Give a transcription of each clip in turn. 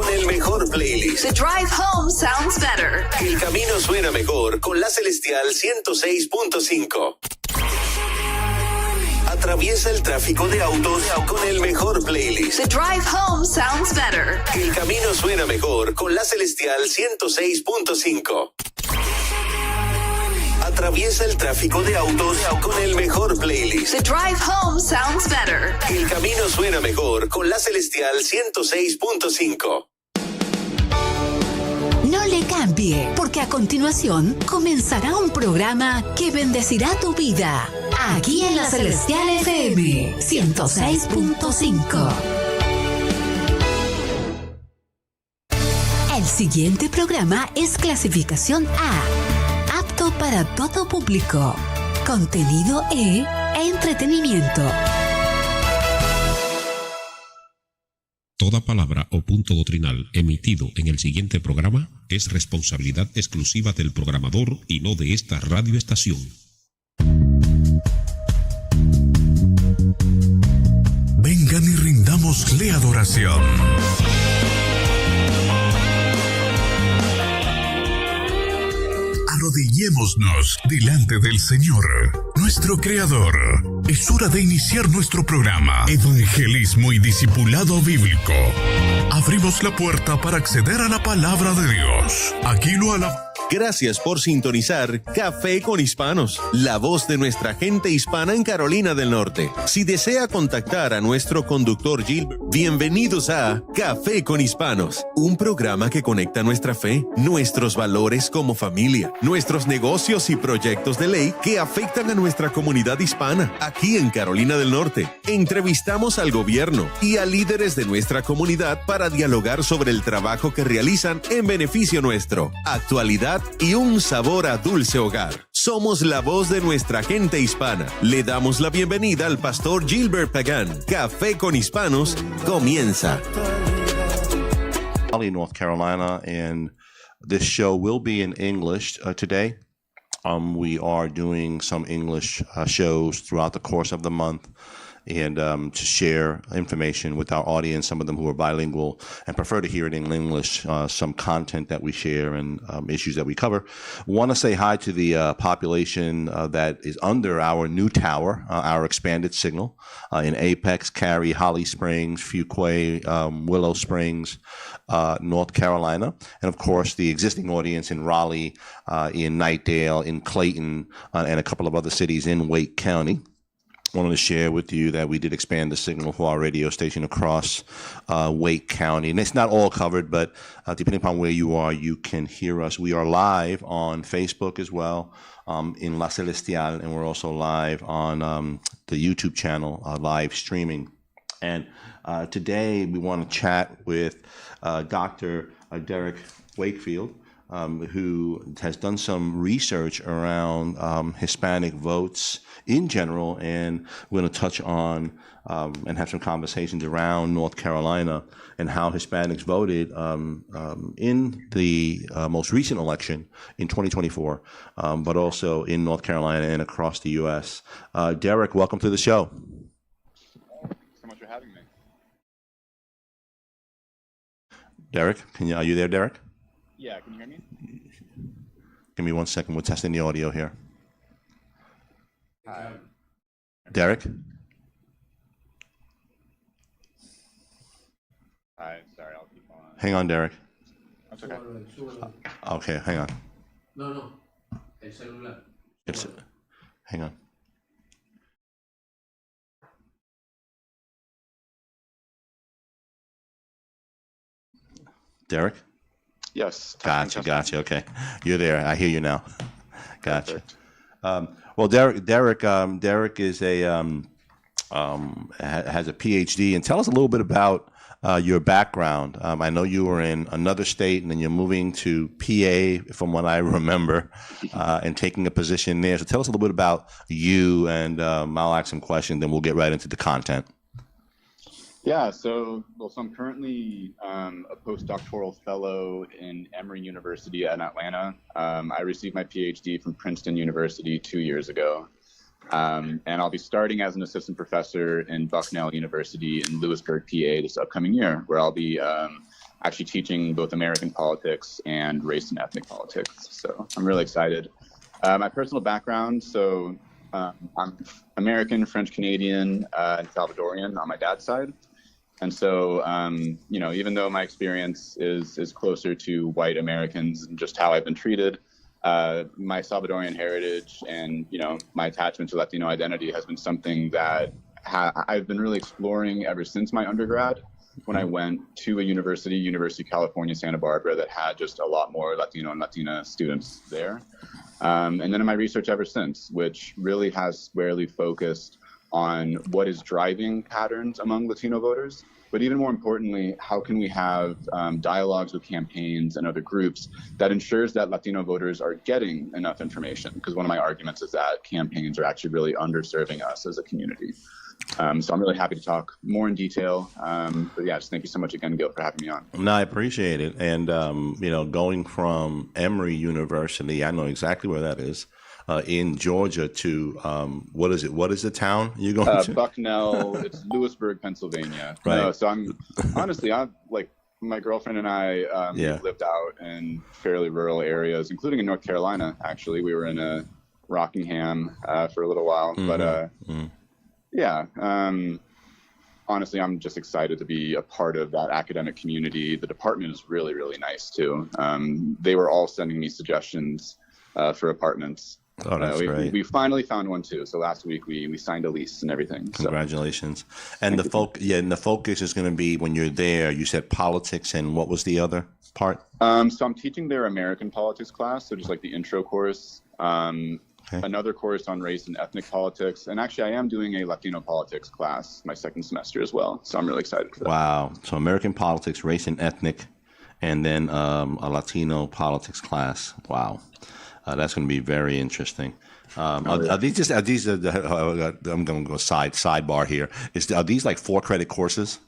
con el mejor playlist. The drive home sounds better. El camino suena mejor con la Celestial 106.5. Atraviesa el tráfico de autos con el mejor playlist. The drive home sounds better. El camino suena mejor con la Celestial 106.5. Atraviesa el tráfico de autos con el mejor playlist. The drive home sounds better. El camino suena mejor con la Celestial 106.5. No le cambie, porque a continuación comenzará un programa que bendecirá tu vida. Aquí en la Celestial FM 106.5. El siguiente programa es clasificación A, apto para todo público. Contenido E, entretenimiento. Toda palabra o punto doctrinal emitido en el siguiente programa es responsabilidad exclusiva del programador y no de esta radioestación. Vengan y rindámosle adoración. Arrodillémonos delante del Señor, nuestro Creador. Es hora de iniciar nuestro programa Evangelismo y Discipulado Bíblico. Abrimos la puerta para acceder a la palabra de Dios. Aquí lo alabamos. Gracias por sintonizar Café con Hispanos, la voz de nuestra gente hispana en Carolina del Norte. Si desea contactar a nuestro conductor Gilbert, bienvenidos a Café con Hispanos, un programa que conecta nuestra fe, nuestros valores como familia, nuestros negocios y proyectos de ley que afectan a nuestra comunidad hispana aquí en Carolina del Norte. Entrevistamos al gobierno y a líderes de nuestra comunidad para dialogar sobre el trabajo que realizan en beneficio nuestro, actualidad y un sabor a dulce hogar. Somos la voz de nuestra gente hispana. Le damos la bienvenida al pastor Gilbert Pagan. Café con Hispanos comienza. Raleigh, North Carolina, and this show will be in English today. We are doing some English shows throughout the course of the month, and to share information with our audience, some of them who are bilingual and prefer to hear it in English, some content that we share and issues that we cover. Want to say hi to the population that is under our new tower, our expanded signal in Apex, Cary, Holly Springs, Fuquay, Willow Springs, North Carolina, and of course the existing audience in Raleigh, in Knightdale, in Clayton, and a couple of other cities in Wake County. Wanted to share with you that we did expand the signal for our radio station across Wake County. And it's not all covered, but depending upon where you are, you can hear us. We are live on Facebook as well, in La Celestial, and we're also live on the YouTube channel, live streaming. And today we want to chat with Dr. Derek Wakefield, who has done some research around Hispanic votes in general, and we're going to touch on and have some conversations around North Carolina and how Hispanics voted in the most recent election in 2024, but also in North Carolina and across the U.S. Derek, welcome to the show. Thanks so much for having me. Derek, are you there, Derek? Yeah, can you hear me? Give me 1 second. We're testing the audio here. Hi. Derek? Hi, sorry, I'll keep on. Hang on, Derek. That's okay. Okay, hang on. No, el celular. Hang on. Derek? Yes. Gotcha. Okay, you're there. I hear you now. Gotcha. Well, Derek is a has a PhD, and tell us a little bit about your background. I know you were in another state, and then you're moving to PA, from what I remember, and taking a position there. So tell us a little bit about you, and I'll ask some questions, then we'll get right into the content. Yeah, so I'm currently a postdoctoral fellow in Emory University in Atlanta. I received my PhD from Princeton University 2 years ago. And I'll be starting as an assistant professor in Bucknell University in Lewisburg, PA this upcoming year, where I'll be actually teaching both American politics and race and ethnic politics. So I'm really excited. My personal background, so I'm American, French Canadian, and Salvadorian on my dad's side. And so, you know, even though my experience is closer to white Americans and just how I've been treated, my Salvadorian heritage and, you know, my attachment to Latino identity has been something that I've been really exploring ever since my undergrad, when I went to a University of California, Santa Barbara, that had just a lot more Latino and Latina students there. And then in my research ever since, which really has squarely focused on what is driving patterns among Latino voters, but even more importantly, how can we have dialogues with campaigns and other groups that ensures that Latino voters are getting enough information? Because one of my arguments is that campaigns are actually really underserving us as a community. So I'm really happy to talk more in detail. But yeah, just thank you so much again, Gil, for having me on. No, I appreciate it. And, you know, going from Emory University, I know exactly where that is, in Georgia to, what is it? What is the town you're going to? Bucknell, it's Lewisburg, Pennsylvania. Right. No, so I'm, honestly, I'm like, my girlfriend and I we've lived out in fairly rural areas, including in North Carolina, actually. We were in Rockingham for a little while. But yeah, honestly, I'm just excited to be a part of that academic community. The department is really, really nice, too. They were all sending me suggestions for apartments. Oh, that's great. We finally found one, too. So last week, we signed a lease and everything. So. Congratulations. And the focus is going to be, when you're there, you said politics, and what was the other part? So I'm teaching their American politics class, so just like the intro course. Another course on race and ethnic politics. And actually, I am doing a Latino politics class my second semester as well. So I'm really excited for that. Wow. So American politics, race and ethnic, and then a Latino politics class. Wow. That's going to be very interesting. I'm going to go sidebar here. Are these like 4-credit courses?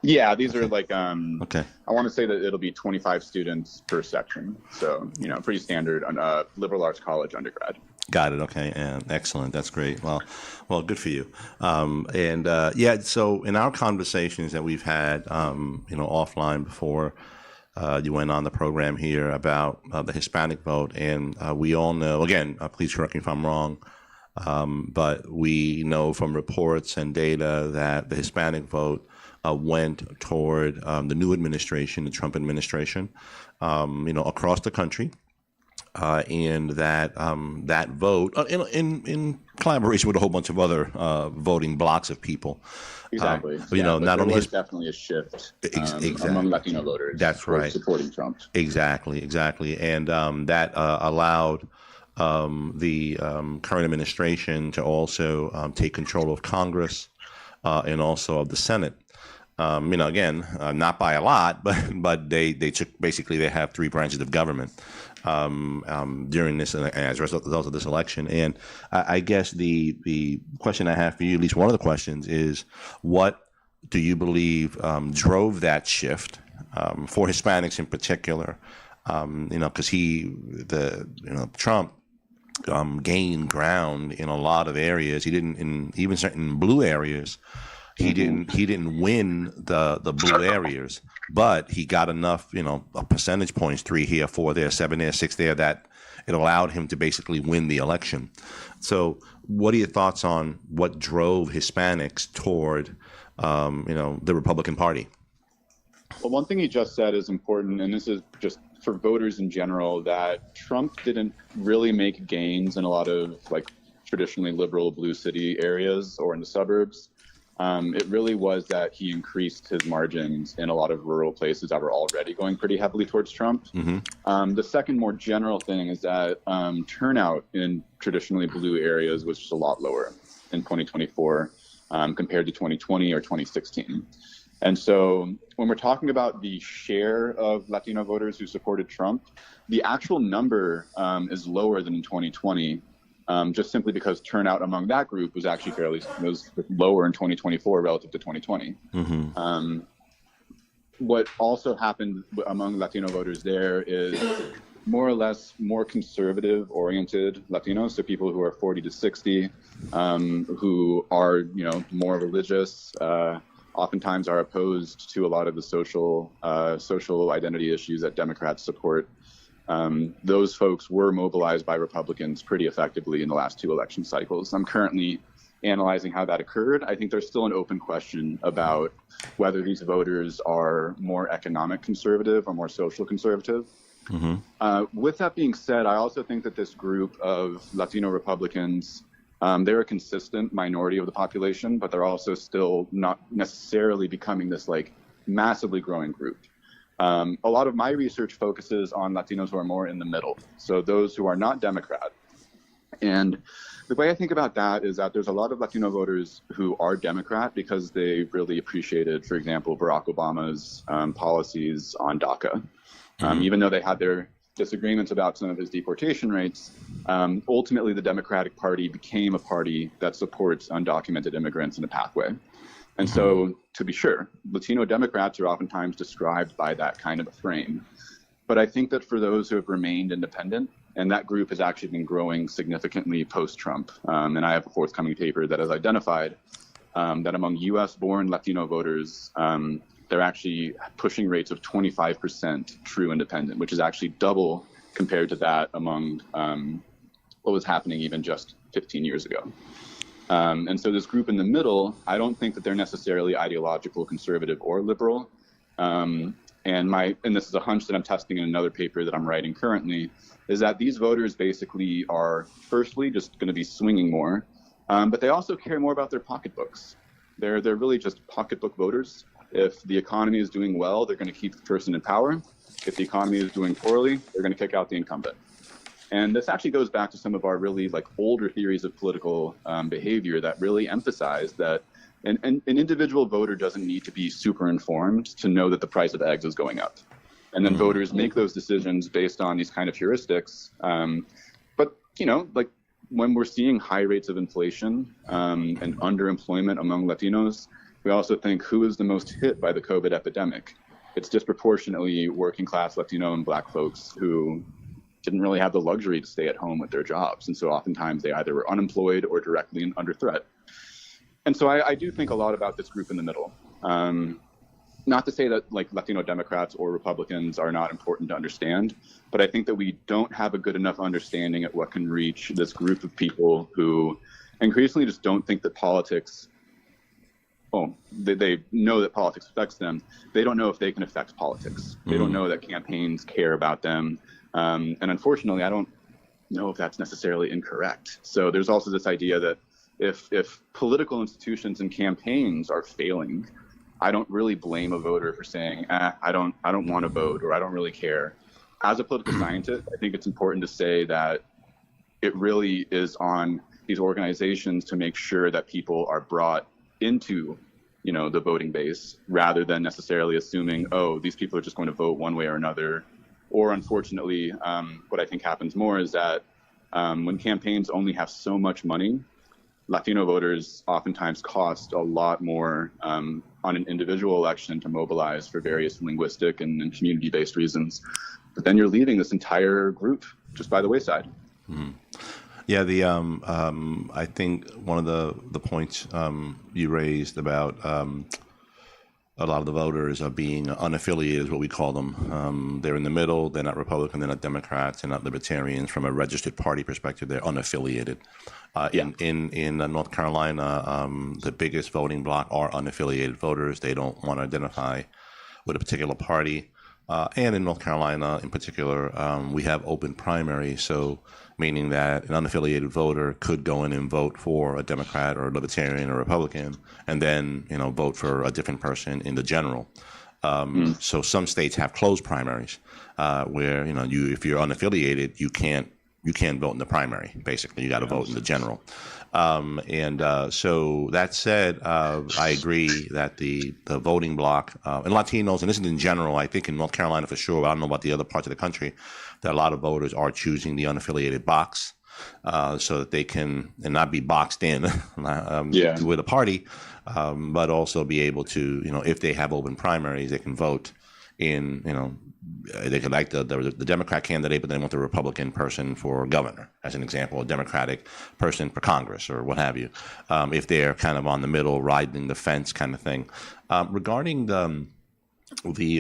Yeah, these are like, I want to say that it'll be 25 students per section. So, you know, pretty standard on liberal arts college undergrad. Got it. Okay. And excellent. That's great. Well, good for you. Yeah, so in our conversations that we've had, you know, offline before you went on the program here about the Hispanic vote, and we all know, again, please correct me if I'm wrong, but we know from reports and data that the Hispanic vote went toward the new administration, the Trump administration, you know, across the country. And that that vote, in collaboration with a whole bunch of other voting blocks of people. Exactly. You know, not only is definitely a shift among Latino voters. That's right. Supporting Trump. Exactly. And that allowed the current administration to also take control of Congress and also of the Senate. You know, again, not by a lot, but they took, basically they have 3 branches of government during this, as a result of this election. And I guess the question I have for you, at least one of the questions, is what do you believe drove that shift for Hispanics in particular? You know, because Trump gained ground in a lot of areas. He didn't, in even certain blue areas. He didn't win the blue areas, but he got enough, you know, percentage points, 3 here, 4 there, 7 there, 6 there, that it allowed him to basically win the election. So what are your thoughts on what drove Hispanics toward, you know, the Republican Party? Well, one thing you just said is important, and this is just for voters in general, that Trump didn't really make gains in a lot of like traditionally liberal blue city areas or in the suburbs. It really was that he increased his margins in a lot of rural places that were already going pretty heavily towards Trump. The second more general thing is that turnout in traditionally blue areas was just a lot lower in 2024 compared to 2020 or 2016. And so when we're talking about the share of Latino voters who supported Trump, the actual number is lower than in 2020. Just simply because turnout among that group was actually was lower in 2024 relative to 2020. What also happened among Latino voters there is more or less more conservative oriented Latinos, so people who are 40 to 60, who are, you know, more religious, oftentimes are opposed to a lot of the social identity issues that Democrats support. Those folks were mobilized by Republicans pretty effectively in the last 2 election cycles. I'm currently analyzing how that occurred. I think there's still an open question about whether these voters are more economic conservative or more social conservative. With that being said, I also think that this group of Latino Republicans, they're a consistent minority of the population, but they're also still not necessarily becoming this like massively growing group. A lot of my research focuses on Latinos who are more in the middle, so those who are not Democrat. And the way I think about that is that there's a lot of Latino voters who are Democrat because they really appreciated, for example, Barack Obama's policies on DACA. Even though they had their disagreements about some of his deportation rates, ultimately the Democratic Party became a party that supports undocumented immigrants in a pathway. And so, to be sure, Latino Democrats are oftentimes described by that kind of a frame. But I think that for those who have remained independent, and that group has actually been growing significantly post-Trump, and I have a forthcoming paper that has identified that among US-born Latino voters, they're actually pushing rates of 25% true independent, which is actually double compared to that among what was happening even just 15 years ago. And so this group in the middle, I don't think that they're necessarily ideological, conservative, or liberal. And this is a hunch that I'm testing in another paper that I'm writing currently, is that these voters basically are, firstly, just going to be swinging more, but they also care more about their pocketbooks. They're really just pocketbook voters. If the economy is doing well, they're going to keep the person in power. If the economy is doing poorly, they're going to kick out the incumbent. And this actually goes back to some of our really like older theories of political behavior that really emphasize that an individual voter doesn't need to be super informed to know that the price of eggs is going up. And then voters make those decisions based on these kind of heuristics. But, you know, like when we're seeing high rates of inflation and underemployment among Latinos, we also think who is the most hit by the COVID epidemic? It's disproportionately working class Latino and Black folks who didn't really have the luxury to stay at home with their jobs. And so oftentimes they either were unemployed or directly under threat. And so I do think a lot about this group in the middle. Not to say that like Latino Democrats or Republicans are not important to understand, but I think that we don't have a good enough understanding at what can reach this group of people who increasingly just don't think that politics, well, they know that politics affects them. They don't know if they can affect politics. They don't know that campaigns care about them. And unfortunately, I don't know if that's necessarily incorrect. So there's also this idea that if political institutions and campaigns are failing, I don't really blame a voter for saying, I don't want to vote, or I don't really care. As a political scientist, I think it's important to say that it really is on these organizations to make sure that people are brought into, you know, the voting base, rather than necessarily assuming, oh, these people are just going to vote one way or another. Or unfortunately, what I think happens more is that when campaigns only have so much money, Latino voters oftentimes cost a lot more on an individual election to mobilize for various linguistic and community-based reasons. But then you're leaving this entire group just by the wayside. Yeah, I think one of the points you raised about a lot of the voters are being unaffiliated, is what we call them. They're in the middle. They're not Republican. They're not Democrats. They're not Libertarians. From a registered party perspective, they're unaffiliated. In North Carolina, the biggest voting bloc are unaffiliated voters. They don't want to identify with a particular party. And in North Carolina, in particular, we have open primaries. So meaning that an unaffiliated voter could go in and vote for a Democrat or a Libertarian or Republican, and then, you know, vote for a different person in the general. So some states have closed primaries where, you know, if you're unaffiliated, you can't vote in the primary. Basically, you got to vote in the general. So that said, I agree that the voting bloc and Latinos, and this is in general, I think in North Carolina for sure, I don't know about the other parts of the country, that a lot of voters are choosing the unaffiliated box so that they can and not be boxed in with a party, but also be able to, you know, if they have open primaries, they can vote in, they could like the Democrat candidate, but they want the Republican person for governor, as an example, a Democratic person for Congress or what have you, if they're kind of on the middle, riding the fence kind of thing. Regarding the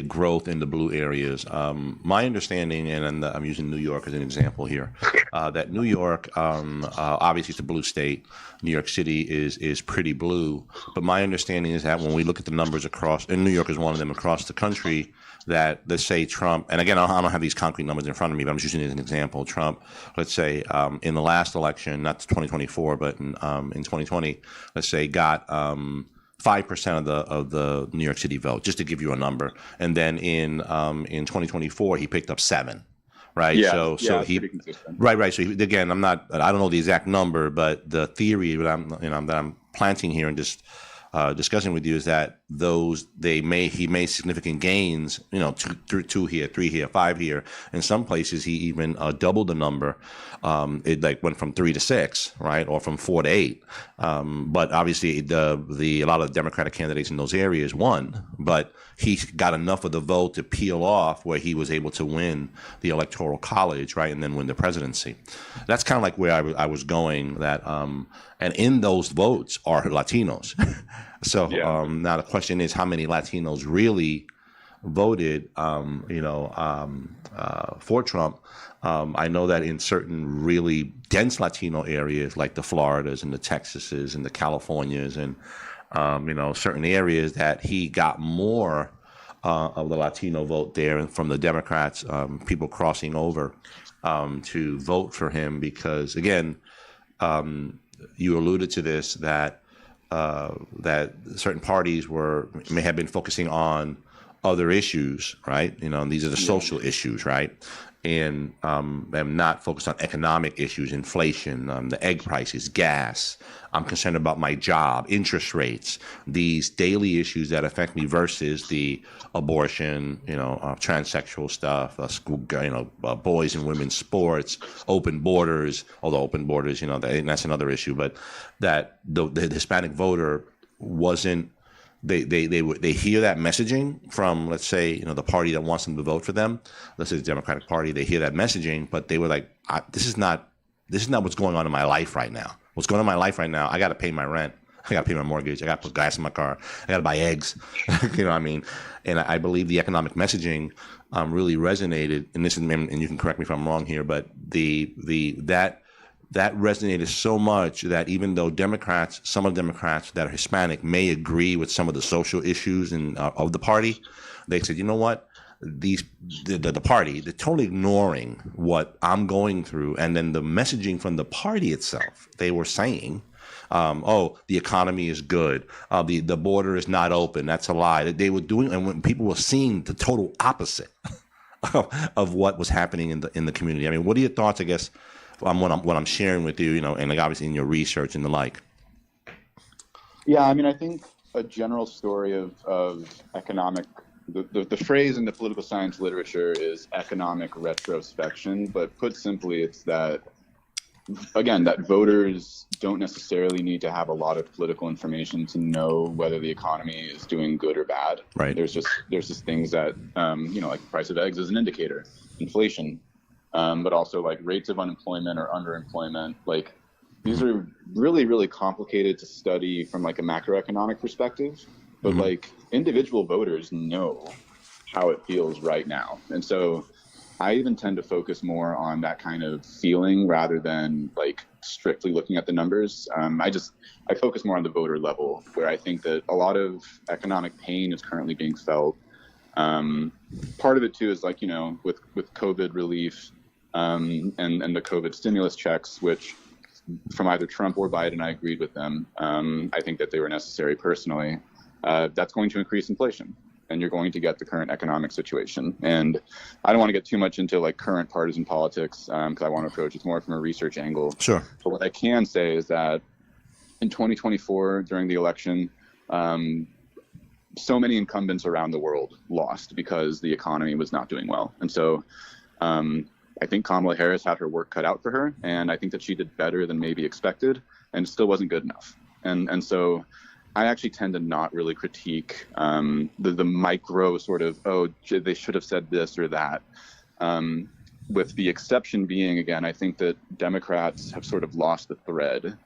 growth in the blue areas, my understanding, and I'm using New York as an example here, that New York, obviously it's a blue state. New York City is pretty blue, but my understanding is that when we look at the numbers across, and New York is one of them, across the country, that let's say Trump, and again, I don't have these concrete numbers in front of me, but I'm just using it as an example. Trump, let's say in the last election, not 2024, but in 2020, let's say got 5% of the New York City vote, just to give you a number. And then in 2024, he picked up 7%. Right. Yeah, So he, right. So again, I don't know the exact number, but the theory that I'm planting here and just discussing with you is that he made significant gains, 2 here, 3 here, 5 here. In some places, he even doubled the number. It like went from 3 to 6, right, or from 4 to 8. But obviously, a lot of Democratic candidates in those areas won, but he got enough of the vote to peel off where he was able to win the Electoral College, right, and then win the presidency. That's kind of like where I was going. That and in those votes are Latinos. So now the question is, how many Latinos really voted, for Trump? I know that in certain really dense Latino areas, like the Floridas and the Texases and the Californias and certain areas, that he got more of the Latino vote there, and from the Democrats, people crossing over to vote for him because, again, you alluded to this, that certain parties may have been focusing on other issues, right? And these are the social issues, right? And I'm not focused on economic issues, inflation, the egg prices, gas. I'm concerned about my job, interest rates, these daily issues that affect me versus the abortion, transsexual stuff, school, boys and women's sports, open borders. Although open borders, that's another issue. But that the Hispanic voter wasn't. They hear that messaging from, let's say, the party that wants them to vote for them. Let's say the Democratic Party. They hear that messaging, but they were like, "This is not what's going on in my life right now. What's going on in my life right now? I got to pay my rent. I got to pay my mortgage. I got to put gas in my car. I got to buy eggs." You know what I mean? And I believe the economic messaging really resonated. And this is, and you can correct me if I'm wrong here, but that resonated so much that even though some of the Democrats that are Hispanic may agree with some of the social issues of the party, they said, you know what, the party, they're totally ignoring what I'm going through. And then the messaging from the party itself, they were saying, the economy is good, the border is not open, that's a lie. They were doing, and when people were seeing the total opposite of what was happening in the community. I mean, what are your thoughts, I guess, what I'm sharing with you, and like obviously in your research and the like? Yeah, I mean, I think a general story of economic, the phrase in the political science literature is economic retrospection, but put simply, it's that, again, that voters don't necessarily need to have a lot of political information to know whether the economy is doing good or bad. Right. There's just things that, like the price of eggs is an indicator, inflation. But also like rates of unemployment or underemployment. Like these are really, really complicated to study from like a macroeconomic perspective, but like individual voters know how it feels right now. And so I even tend to focus more on that kind of feeling rather than like strictly looking at the numbers. I focus more on the voter level, where I think that a lot of economic pain is currently being felt. Part of it too is like, with COVID relief, and the COVID stimulus checks, which from either Trump or Biden, I agreed with them. I think that they were necessary personally. That's going to increase inflation, and you're going to get the current economic situation. And I don't want to get too much into like current partisan politics because I want to approach it more from a research angle. Sure. But what I can say is that in 2024, during the election, so many incumbents around the world lost because the economy was not doing well. And so I think Kamala Harris had her work cut out for her, and I think that she did better than maybe expected, and it still wasn't good enough. And so I actually tend to not really critique the micro sort of, oh, they should have said this or that. With the exception being, again, I think that Democrats have sort of lost the thread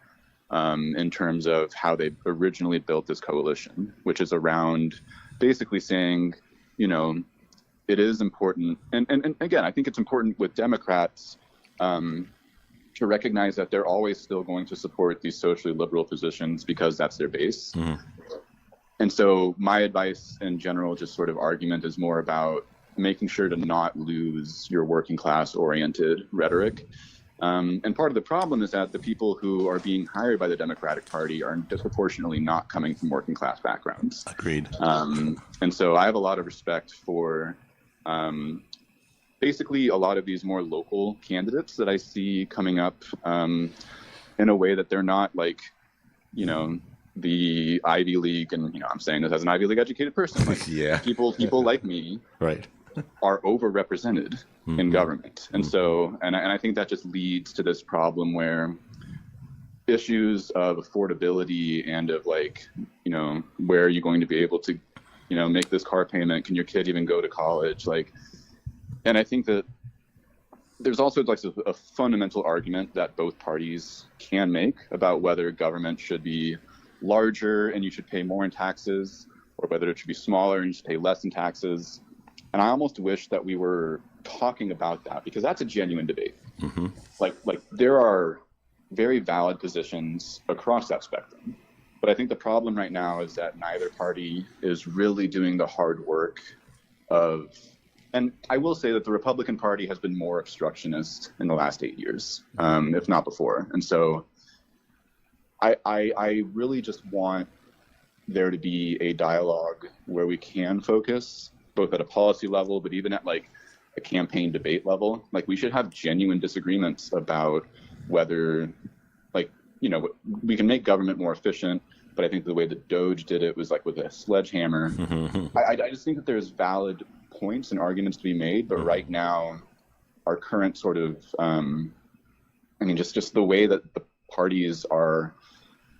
in terms of how they originally built this coalition, which is around basically saying, you know, it is important. And again, I think it's important with Democrats to recognize that they're always still going to support these socially liberal positions because that's their base. And so my advice in general, just sort of argument, is more about making sure to not lose your working class oriented rhetoric. And part of the problem is that the people who are being hired by the Democratic Party are disproportionately not coming from working class backgrounds. Agreed. And so I have a lot of respect for basically a lot of these more local candidates that I see coming up in a way that they're not like, you know, the Ivy League, and you know, I'm saying this as an Ivy League educated person. Like, yeah. People like me, right, are overrepresented in government, and so and I think that just leads to this problem where issues of affordability and of like, you know, where are you going to be able to, you know, make this car payment? Can your kid even go to college? Like, and I think that there's also like a fundamental argument that both parties can make about whether government should be larger and you should pay more in taxes, or whether it should be smaller and you should pay less in taxes. And I almost wish that we were talking about that, because that's a genuine debate. Like there are very valid positions across that spectrum. But I think the problem right now is that neither party is really doing the hard work of, and I will say that the Republican Party has been more obstructionist in the last 8 years, if not before. And so I really just want there to be a dialogue where we can focus both at a policy level, but even at like a campaign debate level. Like, we should have genuine disagreements about whether, like, you know, we can make government more efficient, but I think the way that Doge did it was like with a sledgehammer. I just think that there's valid points and arguments to be made, but right now, our current sort of, I mean, just the way that the parties are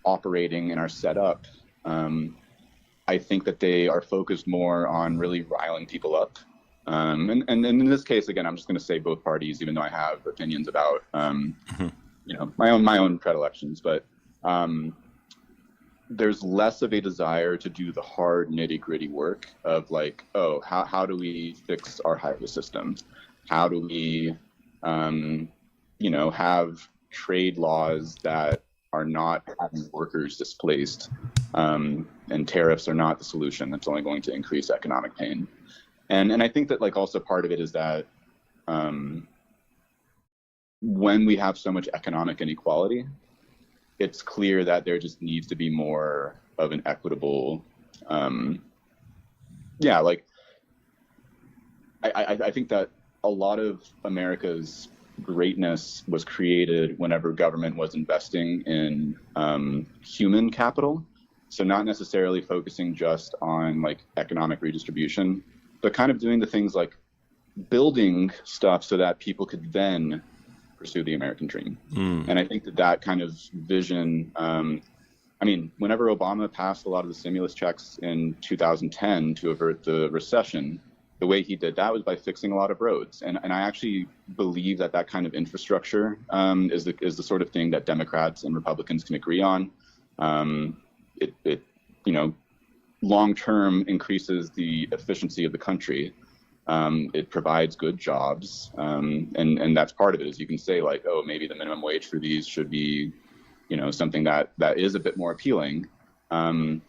operating and are set up, I think that they are focused more on really riling people up. And in this case, again, I'm just going to say both parties, even though I have opinions about, you know, my own predilections. But there's less of a desire to do the hard nitty-gritty work of like, oh, how do we fix our highway system? How do we, you know, have trade laws that are not having workers displaced, and tariffs are not the solution. That's only going to increase economic pain. And I think that like also part of it is that when we have so much economic inequality, it's clear that there just needs to be more of an equitable, yeah, like I think that a lot of America's greatness was created whenever government was investing in human capital. So not necessarily focusing just on like economic redistribution, but kind of doing the things like building stuff so that people could then pursue the American dream. And I think that that kind of vision, I mean, whenever Obama passed a lot of the stimulus checks in 2010 to avert the recession, the way he did that was by fixing a lot of roads. And I actually believe that that kind of infrastructure is the sort of thing that Democrats and Republicans can agree on. It you know, long-term increases the efficiency of the country. It provides good jobs. And that's part of it, is you can say like, oh, maybe the minimum wage for these should be, you know, something that is a bit more appealing. I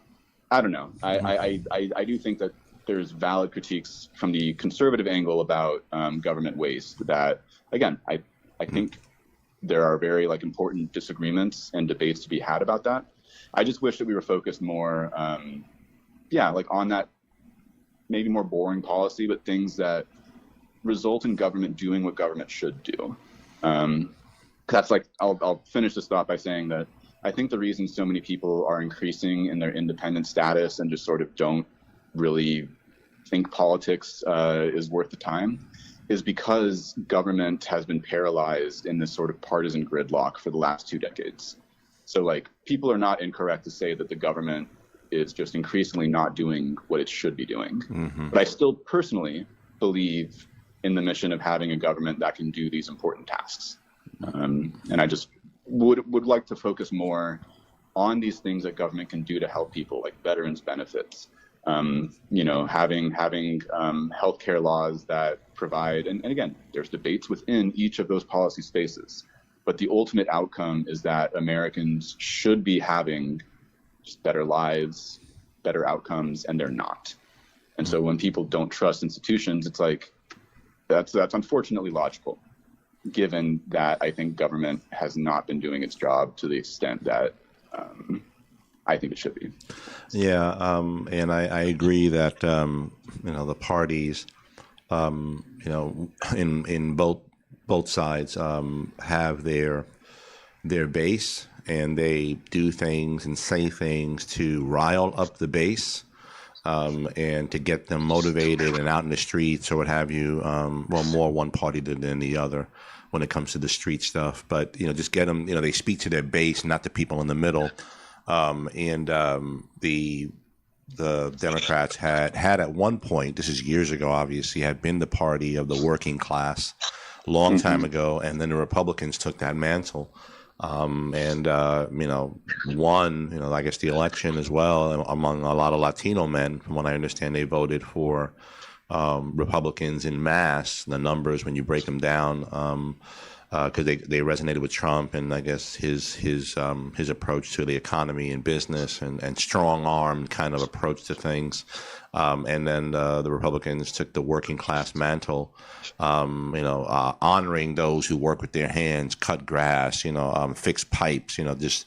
don't know. I do think that there's valid critiques from the conservative angle about government waste that, again, I think there are very like important disagreements and debates to be had about that. I just wish that we were focused more, yeah, like on that maybe more boring policy, but things that result in government doing what government should do. That's like, I'll finish this thought by saying that I think the reason so many people are increasing in their independent status and just sort of don't really think politics is worth the time is because government has been paralyzed in this sort of partisan gridlock for the last 2 decades. So like, people are not incorrect to say that the government is just increasingly not doing what it should be doing. Mm-hmm. But I still personally believe in the mission of having a government that can do these important tasks. And I just would like to focus more on these things that government can do to help people, like veterans benefits, you know, having healthcare laws that provide, and again, there's debates within each of those policy spaces, but the ultimate outcome is that Americans should be having just better lives, better outcomes, and they're not. And so when people don't trust institutions, it's like, that's unfortunately logical, given that I think government has not been doing its job to the extent that I think it should be. Yeah, and I agree that you know, the parties, you know, in both sides have their base, and they do things and say things to rile up the base, and to get them motivated and out in the streets or what have you. Well, more one party than the other when it comes to the street stuff, but you know, just get them. You know, they speak to their base, not the people in the middle. And the Democrats had at one point, this is years ago, obviously, had been the party of the working class long time ago, and then the Republicans took that mantle, and you know, won, you know, I guess the election as well among a lot of Latino men. From what I understand, they voted for Republicans in mass. The numbers, when you break them down, because they resonated with Trump and I guess his approach to the economy and business and strong arm kind of approach to things, and then the Republicans took the working class mantle, you know, honoring those who work with their hands, cut grass, you know, fix pipes, you know, just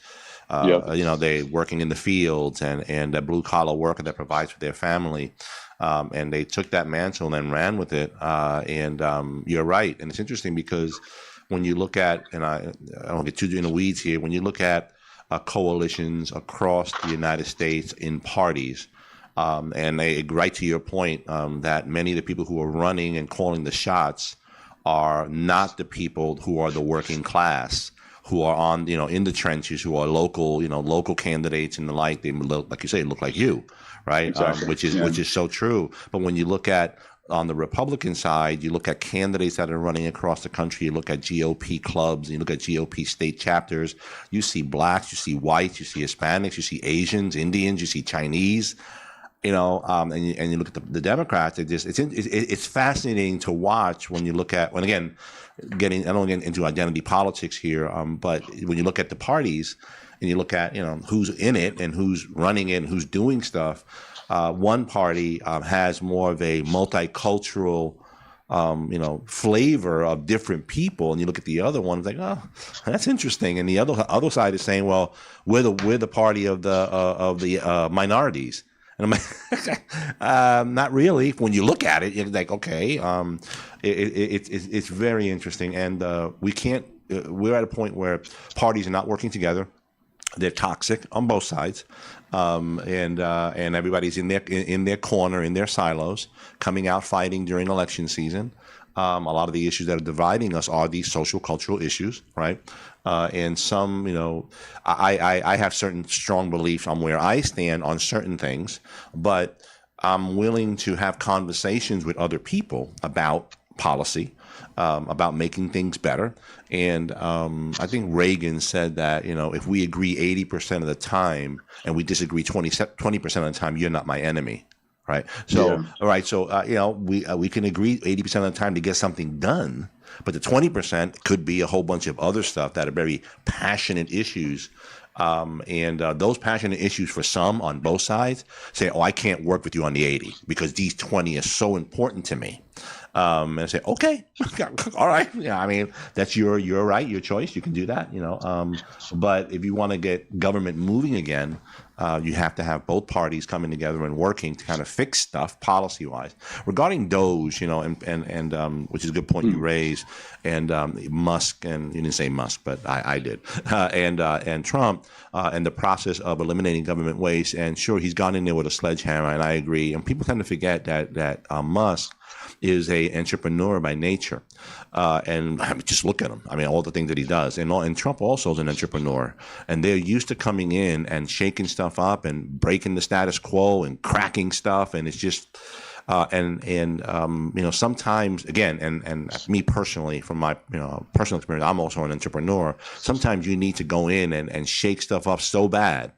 you know, they working in the fields and a blue collar worker that provides for their family. And they took that mantle and then ran with it. And you're right. And it's interesting because when you look at, and I don't get too in the weeds here, when you look at coalitions across the United States in parties, and they, right to your point, that many of the people who are running and calling the shots are not the people who are the working class, who are on, you know, in the trenches, who are local, you know, local candidates and the like. They look, like you say, look like you, right? Exactly. Which is so true. But when you look at, on the Republican side, you look at candidates that are running across the country, you look at GOP clubs, you look at GOP state chapters, you see blacks, you see whites, you see Hispanics, you see Asians, Indians, you see Chinese, you know, and you look at the Democrats. It's fascinating to watch when you look at, when again, I don't get into identity politics here, but when you look at the parties and you look at, you know, who's in it and who's running it and who's doing stuff, one party has more of a multicultural, you know, flavor of different people, and you look at the other one, it's like, oh, that's interesting. And the other side is saying, well, we're the party of the minorities. And I'm like, not really. When you look at it, you're like, okay, it's very interesting, and we're at a point where parties are not working together. They're toxic on both sides, and everybody's in their corner, in their silos, coming out fighting during election season. A lot of the issues that are dividing us are these social cultural issues, right? And some, you know, I have certain strong beliefs on where I stand on certain things, but I'm willing to have conversations with other people about policy, about making things better. And I think Reagan said that, you know, if we agree 80% of the time and we disagree 20% of the time, you're not my enemy. Right. So, all right. So, you know, we can agree 80% of the time to get something done, but the 20% could be a whole bunch of other stuff that are very passionate issues. And those passionate issues for some on both sides say, oh, I can't work with you on the 80 because these 20 is so important to me. And I say, okay, all right. Yeah, I mean, that's your right, your choice. You can do that, you know. But if you want to get government moving again, you have to have both parties coming together and working to kind of fix stuff policy-wise. Regarding DOGE, you know, and which is a good point you raised, and Musk, and you didn't say Musk, but I did, and Trump, and the process of eliminating government waste. And sure, he's gone in there with a sledgehammer, and I agree. And people tend to forget that Musk is a entrepreneur by nature. And I mean, just look at him. I mean, all the things that he does. And Trump also is an entrepreneur. And they're used to coming in and shaking stuff up and breaking the status quo and cracking stuff. And it's just, sometimes, again, and me personally, from my, personal experience, I'm also an entrepreneur. Sometimes you need to go in and shake stuff up so bad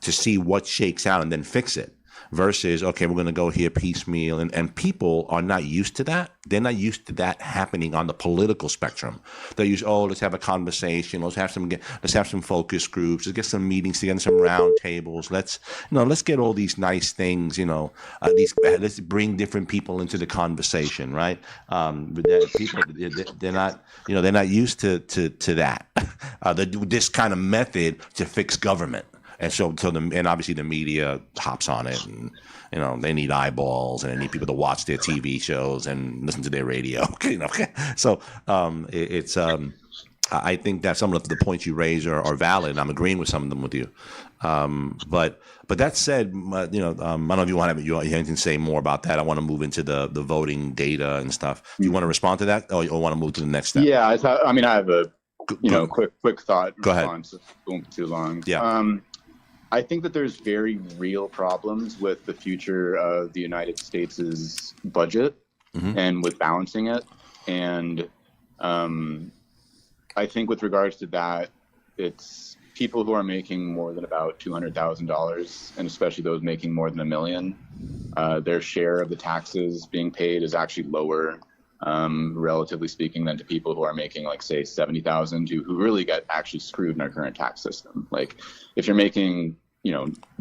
to see what shakes out and then fix it. Versus, okay, we're going to go here piecemeal. And people are not used to that. They're not used to that happening on the political spectrum. They're used, let's have a conversation. Let's have some focus groups. Let's get some meetings together, some round tables. Let's get all these nice things, let's bring different people into the conversation, right? People, they're not used to that. This kind of method to fix government. And and obviously the media hops on it, and they need eyeballs, and they need people to watch their TV shows and listen to their radio. So I think that some of the points you raise are valid, and I'm agreeing with some of them with you. But that said, I don't know if you want to have anything to say more about that. I want to move into the voting data and stuff. Do you want to respond to that, or want to move to the next step? Yeah, I have a quick thought. Go ahead. Response. It won't be too long. Yeah. I think that there's very real problems with the future of the United States' budget and with balancing it. And I think with regards to that, it's people who are making more than about $200,000, and especially those making more than $1 million, their share of the taxes being paid is actually lower, relatively speaking, than to people who are making, like, say, $70,000, who really get actually screwed in our current tax system. Like, if you're making,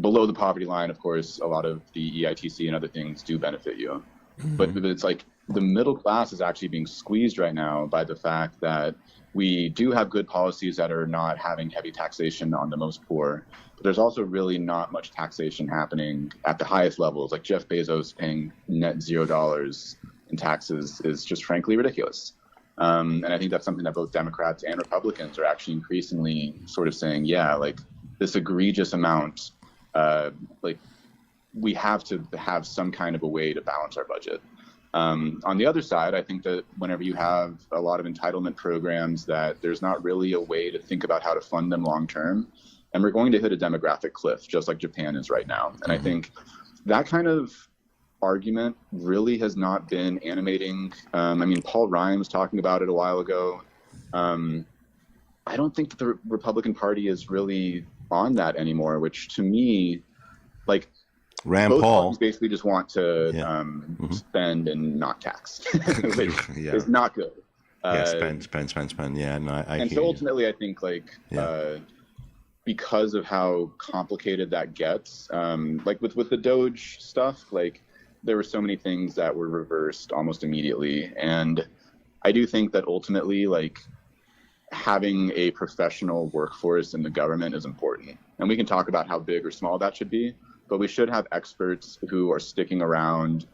below the poverty line, of course, a lot of the EITC and other things do benefit you. But it's like the middle class is actually being squeezed right now by the fact that we do have good policies that are not having heavy taxation on the most poor, but there's also really not much taxation happening at the highest levels. Like Jeff Bezos paying net $0 in taxes is just frankly ridiculous. And I think that's something that both Democrats and Republicans are actually increasingly sort of saying, yeah, like this egregious amount, like we have to have some kind of a way to balance our budget. On the other side, I think that whenever you have a lot of entitlement programs, that there's not really a way to think about how to fund them long term. And we're going to hit a demographic cliff, just like Japan is right now. And I think that kind of argument really has not been animating. Paul Ryan was talking about it a while ago. I don't think that the Republican Party is really on that anymore, which to me, like, Rand Paul basically just want to spend and not tax, which is not good. Spend. Yeah, no, and so ultimately, I think because of how complicated that gets, like with the Doge stuff, like there were so many things that were reversed almost immediately, and I do think that ultimately, like, having a professional workforce in the government is important, and we can talk about how big or small that should be. But we should have experts who are sticking around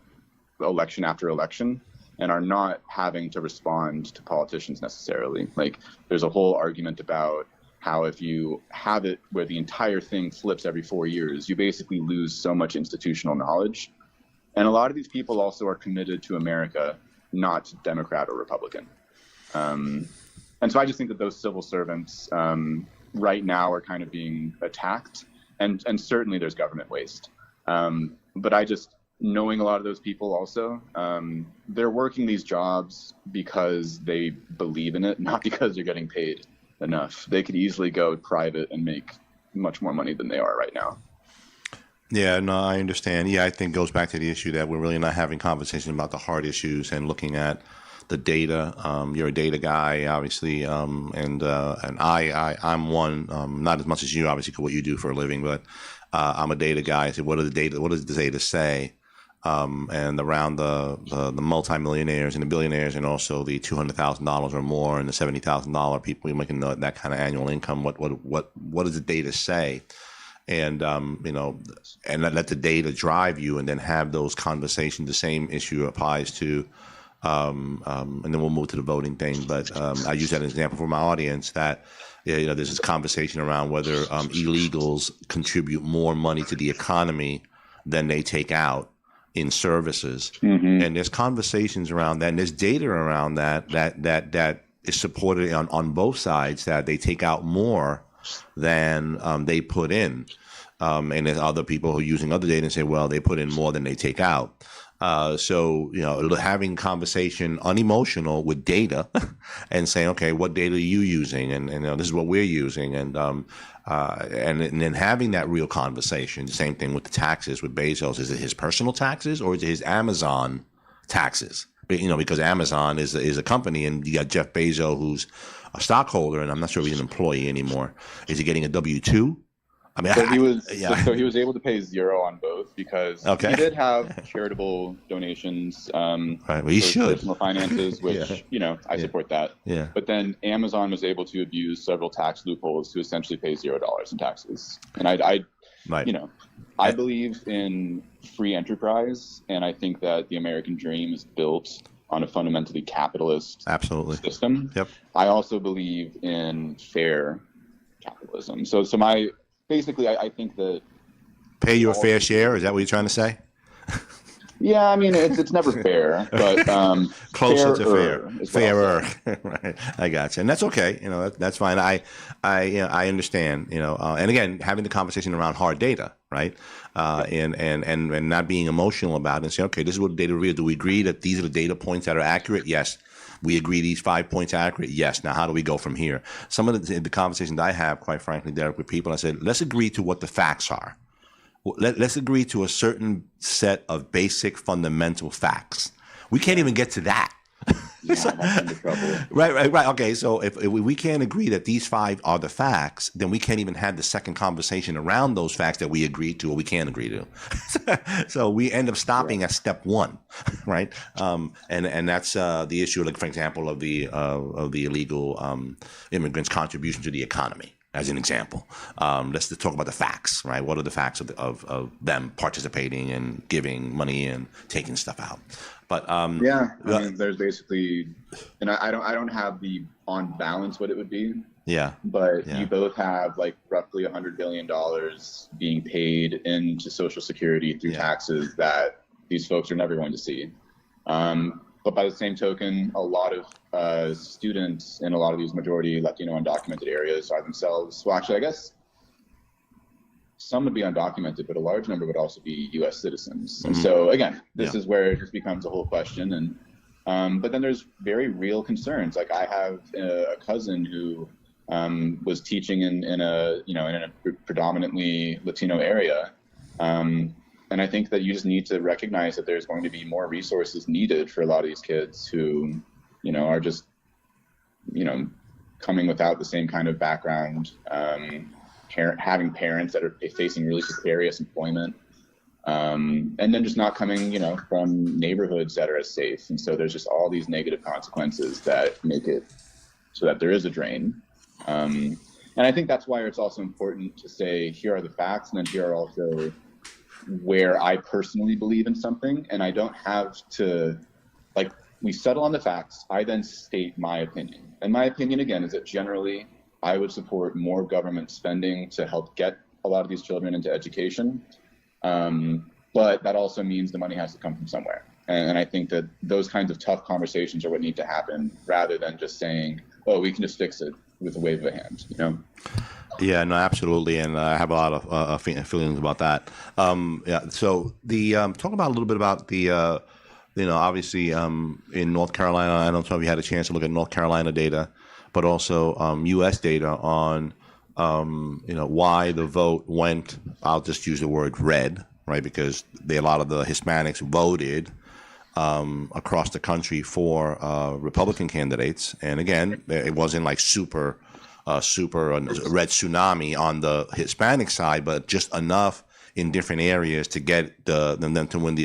election after election and are not having to respond to politicians necessarily. Like, there's a whole argument about how if you have it where the entire thing flips every 4 years, you basically lose so much institutional knowledge. And a lot of these people also are committed to America, not Democrat or Republican. And so I just think that those civil servants right now are kind of being attacked. And certainly there's government waste. But I just, knowing a lot of those people also, they're working these jobs because they believe in it, not because they're getting paid enough. They could easily go private and make much more money than they are right now. Yeah, no, I understand. Yeah, I think it goes back to the issue that we're really not having conversations about the hard issues and looking at the data. You're a data guy, obviously, and I'm one, not as much as you, obviously, for what you do for a living, but I'm a data guy. I said, what does the data say? And around the multimillionaires and the billionaires, and also the $200,000 or more and the $70,000 people making that kind of annual income. What does the data say? And and let the data drive you, and then have those conversations. The same issue applies to. And then we'll move to the voting thing. But I use that as an example for my audience that there's this conversation around whether illegals contribute more money to the economy than they take out. in services. And there's conversations around that, and there's data around that is supported on both sides, that they take out more than they put in. And there's other people who are using other data and say, well, they put in more than they take out. So, having conversation unemotional with data and saying, okay, what data are you using? And this is what we're using. And then having that real conversation. The same thing with the taxes with Bezos. Is it his personal taxes or is it his Amazon taxes? Because Amazon is a company, and you got Jeff Bezos, who's a stockholder, and I'm not sure if he's an employee anymore. Is he getting a W-2? I mean, so he was able to pay 0 on both, because he did have charitable donations. Right, well, he should. Personal finances, which I support that. Yeah. But then Amazon was able to abuse several tax loopholes to essentially pay $0 in taxes. And I believe in free enterprise, and I think that the American dream is built on a fundamentally capitalist system. Yep. I also believe in fair capitalism. So basically, I think that pay your fair share. Is that what you're trying to say? Yeah, I mean, it's never fair, but closer to fair, fairer. Right. I got you, and that's okay. That's fine. I understand. And again, having the conversation around hard data, right? And not being emotional about it, and say, okay, this is what the data real. Do we agree that these are the data points that are accurate? Yes. We agree these 5 points are accurate? Yes. Now, how do we go from here? Some of the conversations I have, quite frankly, Derek, with people, I said, let's agree to what the facts are. Let's agree to a certain set of basic fundamental facts. We can't even get to that. Right. Okay, so if we can't agree that these 5 are the facts, then we can't even have the second conversation around those facts that we agreed to or we can't agree to. So we end up stopping at step 1, right? And that's the issue, like, for example, of the illegal immigrants' contribution to the economy. As an example, let's talk about the facts, right? What are the facts of them participating and giving money and taking stuff out? But I mean, there's basically, and I don't have the on balance what it would be. Yeah. But you both have like roughly $100 billion being paid into Social Security through taxes that these folks are never going to see. But by the same token, a lot of students in a lot of these majority Latino undocumented areas are themselves, well, actually, I guess some would be undocumented, but a large number would also be U.S. citizens. And so, again, this is where it just becomes a whole question. And but then there's very real concerns. Like, I have a cousin who was teaching in a predominantly Latino area. And I think that you just need to recognize that there's going to be more resources needed for a lot of these kids who, are just, coming without the same kind of background, having parents that are facing really precarious employment, and then just not coming, from neighborhoods that are as safe. And so there's just all these negative consequences that make it so that there is a drain. And I think that's why it's also important to say, here are the facts, and then here are also where I personally believe in something, and I don't have to, like, we settle on the facts, I then state my opinion. And my opinion, again, is that generally I would support more government spending to help get a lot of these children into education. But that also means the money has to come from somewhere. And I think that those kinds of tough conversations are what need to happen, rather than just saying, oh, we can just fix it with a wave of a hand, Yeah, no, absolutely, and I have a lot of feelings about that. So the talk about a little bit about the, obviously in North Carolina. I don't know if you had a chance to look at North Carolina data, but also U.S. data on, why the vote went. I'll just use the word red, right? Because a lot of the Hispanics voted across the country for Republican candidates, and again, it wasn't like super red tsunami on the Hispanic side, but just enough in different areas to get them to win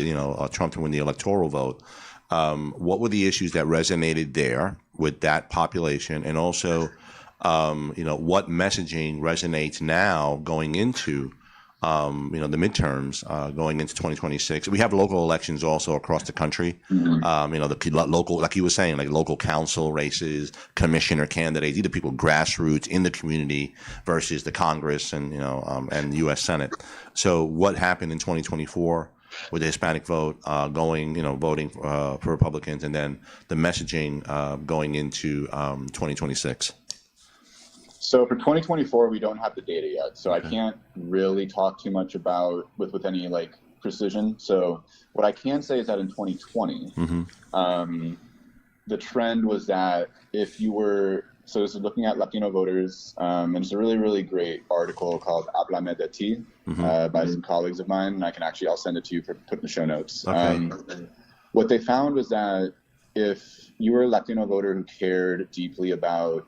Trump to win the electoral vote. What were the issues that resonated there with that population, and also, what messaging resonates now going into the midterms going into 2026. We have local elections also across the country. The local, like you were saying, like local council races, commissioner candidates, either people grassroots in the community versus the Congress and U.S. Senate. So what happened in 2024 with the Hispanic vote going, voting for Republicans, and then the messaging going into 2026? So for 2024, we don't have the data yet, so okay. I can't really talk too much about with any precision. So what I can say is that in 2020, the trend was that if you were, so this is looking at Latino voters, and it's a really, really great article called Háblame de Ti by some colleagues of mine, and I'll send it to you for put in the show notes. Okay. What they found was that if you were a Latino voter who cared deeply about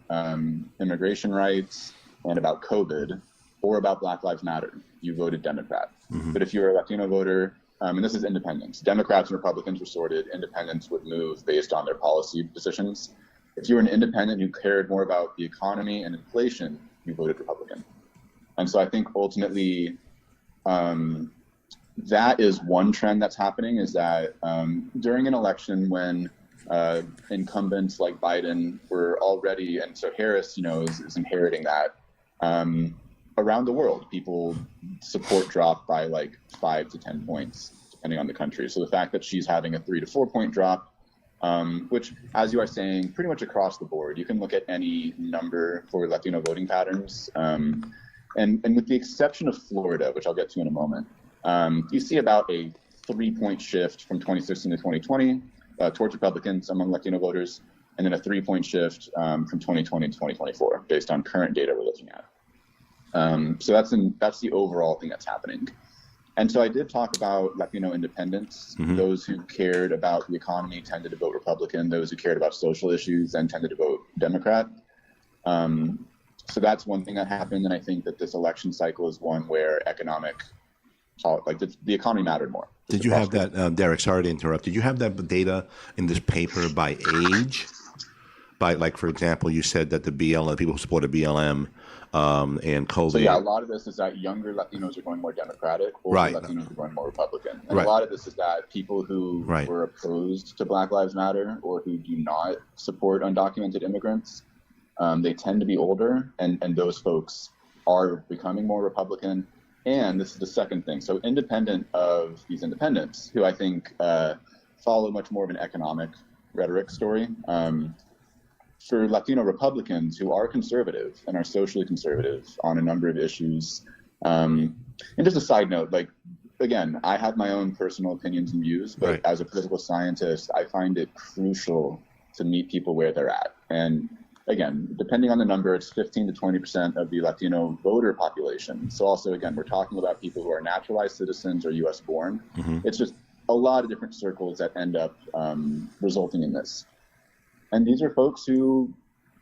immigration rights and about COVID or about Black Lives Matter, you voted Democrat. But if you were a Latino voter, and this is independents, Democrats and Republicans were sorted, independents would move based on their policy positions. If you were an independent who cared more about the economy and inflation, you voted Republican. And so I think ultimately that is one trend that's happening, is that during an election when incumbents like Biden were already, and so Harris, is inheriting that, around the world, people support drop by 5 to 10 points, depending on the country. So the fact that she's having a 3 to 4 point drop, which, as you are saying, pretty much across the board, you can look at any number for Latino voting patterns. And with the exception of Florida, which I'll get to in a moment, you see about a 3-point shift from 2016 to 2020 towards Republicans among Latino voters, and then a 3-point shift from 2020 to 2024, based on current data we're looking at. So that's the overall thing that's happening. And so I did talk about Latino independents. Those who cared about the economy tended to vote Republican. Those who cared about social issues then tended to vote Democrat. So that's one thing that happened. And I think that this election cycle is one where the economy mattered more. Did you have that, Derek, sorry to interrupt. Did you have that data in this paper by age? By, for example, you said that the BLM, people who supported BLM, and COVID. So yeah, a lot of this is that younger Latinos are going more Democratic, or Latinos are going more Republican. And a lot of this is that people who were opposed to Black Lives Matter or who do not support undocumented immigrants, they tend to be older, and those folks are becoming more Republican. And this is the second thing. So independent of these independents, who I think follow much more of an economic rhetoric story, for Latino Republicans who are conservative and are socially conservative on a number of issues. And just a side note, again, I have my own personal opinions and views, but as a political scientist, I find it crucial to meet people where they're at. And again, depending on the number, it's 15 to 20% of the Latino voter population. So also, again, we're talking about people who are naturalized citizens or US born. It's just a lot of different circles that end up resulting in this. And these are folks who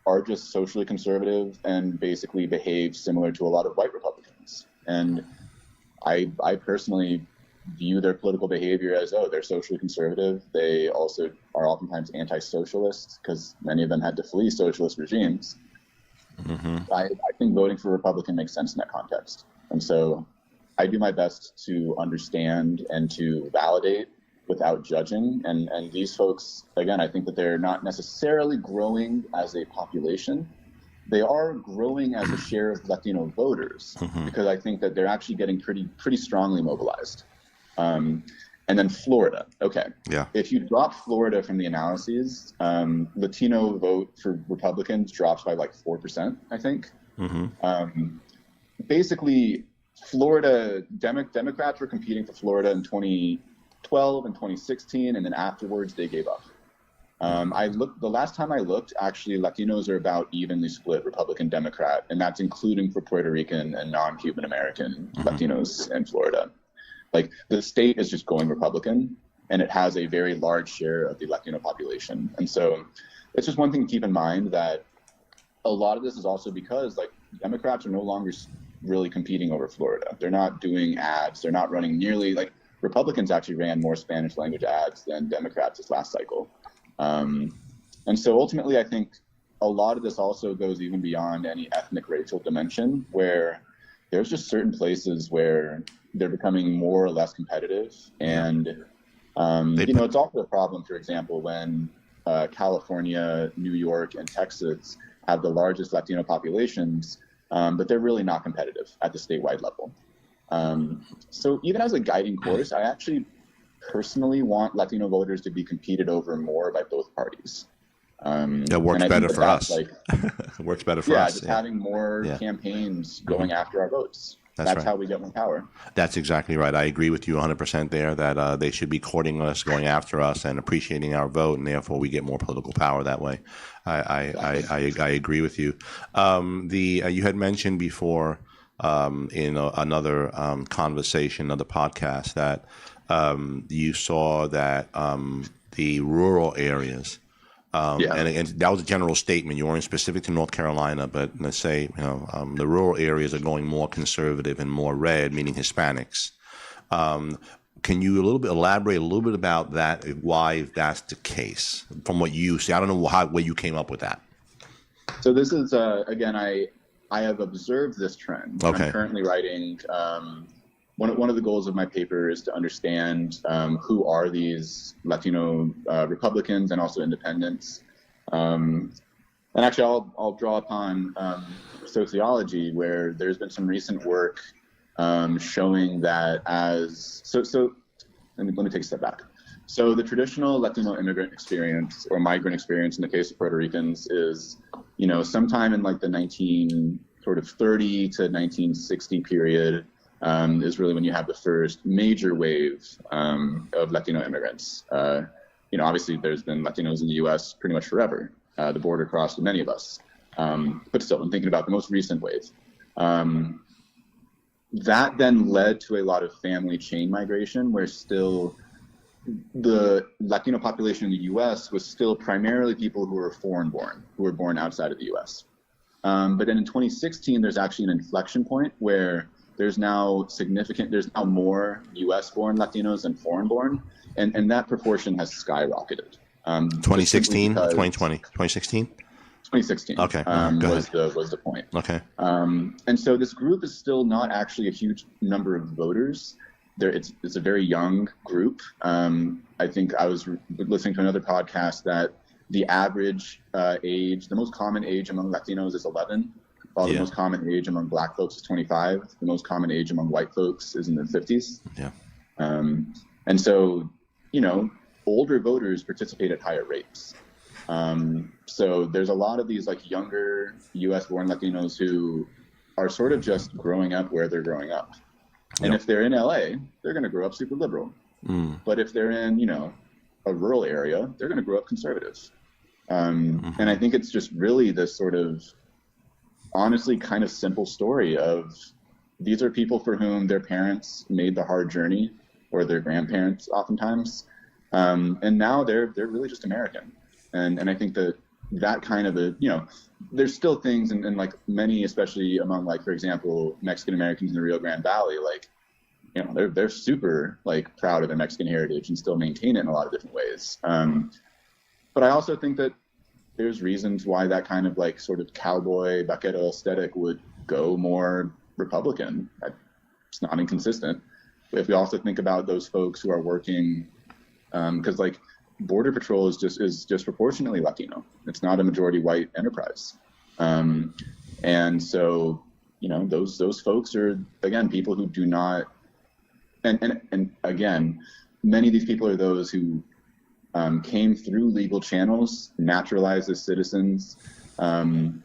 are just socially conservative and basically behave similar to a lot of white Republicans. And I personally view their political behavior as, they're socially conservative. They also are oftentimes anti-socialist because many of them had to flee socialist regimes. I think voting for Republican makes sense in that context. And so I do my best to understand and to validate without judging. And these folks, again, I think that they're not necessarily growing as a population. They are growing as a share of Latino voters, because I think that they're actually getting pretty strongly mobilized. And then Florida. Okay. Yeah. If you drop Florida from the analyses, Latino vote for Republicans drops by 4%, I think. Basically, Florida, Democrats were competing for Florida in 2012 and 2016, and then afterwards they gave up. The last time I looked, actually, Latinos are about evenly split Republican Democrat, and that's including for Puerto Rican and non-Cuban American Latinos in Florida. The state is just going Republican, and it has a very large share of the Latino population. And so it's just one thing to keep in mind, that a lot of this is also because Democrats are no longer really competing over Florida. They're not doing ads. They're not running nearly Republicans actually ran more Spanish language ads than Democrats this last cycle. And so ultimately, I think a lot of this also goes even beyond any ethnic racial dimension, where there's just certain places where they're becoming more or less competitive. And, it's also a problem, for example, when California, New York, and Texas have the largest Latino populations, but they're really not competitive at the statewide level. So even as a guiding course, I actually personally want Latino voters to be competed over more by both parties. It works better for us. Like, it works better for us. Just having more campaigns going after our votes. That's right. how we get more power. That's exactly right. I agree with you 100% there that they should be courting us, going after us, and appreciating our vote, and therefore we get more political power that way. I agree with you. You had mentioned before in another conversation, another podcast, that you saw that the rural areas. And that was a general statement. You weren't specific to North Carolina, but let's say the rural areas are going more conservative and more red, meaning Hispanics. Can you elaborate a little bit about that? Why that's the case from what you see? I don't know where you came up with that. So this is again, I have observed this trend. Okay. I'm currently writing. One of the goals of my paper is to understand who are these Latino Republicans and also independents. And actually, I'll draw upon sociology, where there's been some recent work showing that let me take a step back. So the traditional Latino immigrant experience, or migrant experience in the case of Puerto Ricans, is, sometime in like the 1930 to 1960 period. Is really when you have the first major wave of Latino immigrants. Obviously there's been Latinos in the U.S. pretty much forever. The border crossed with many of us. But still, I'm thinking about the most recent wave. That then led to a lot of family chain migration, where still the Latino population in the U.S. was still primarily people who were foreign born, who were born outside of the U.S. But then in 2016, there's actually an inflection point where there's now more U.S.-born Latinos than foreign-born, and that proportion has skyrocketed. 2016, 2020, 2016? 2016. Okay, was the point. Okay. And so this group is still not actually a huge number of voters. It's a very young group. I think I was listening to another podcast that the average age, the most common age among Latinos is 11. While the most common age among Black folks is 25, the most common age among white folks is in their 50s. Yeah. And so, older voters participate at higher rates. So there's a lot of these like younger U.S.-born Latinos who are sort of just growing up where they're growing up. And if they're in L.A., they're going to grow up super liberal. But if they're in, a rural area, they're going to grow up conservative. And I think it's just really this sort of honestly kind of simple story of these are people for whom their parents made the hard journey, or their grandparents oftentimes, and now they're really just American. And I think that kind of there's still things in like many, especially among like, for example, Mexican Americans in the Rio Grande Valley, like they're super like proud of their Mexican heritage and still maintain it in a lot of different ways. But I also think that there's reasons why that kind of like sort of cowboy vaquero aesthetic would go more Republican. It's not inconsistent. If we also think about those folks who are working, because like Border Patrol is disproportionately Latino. It's not a majority white enterprise. And so, those folks are, again, people who do not, and again, many of these people are those who came through legal channels, naturalized as citizens. And,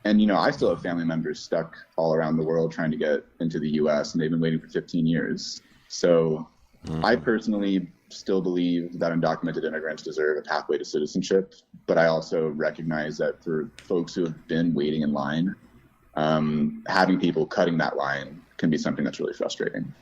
I still have family members stuck all around the world trying to get into the U.S., and they've been waiting for 15 years. So I personally still believe that undocumented immigrants deserve a pathway to citizenship. But I also recognize that for folks who have been waiting in line, having people cutting that line can be something that's really frustrating.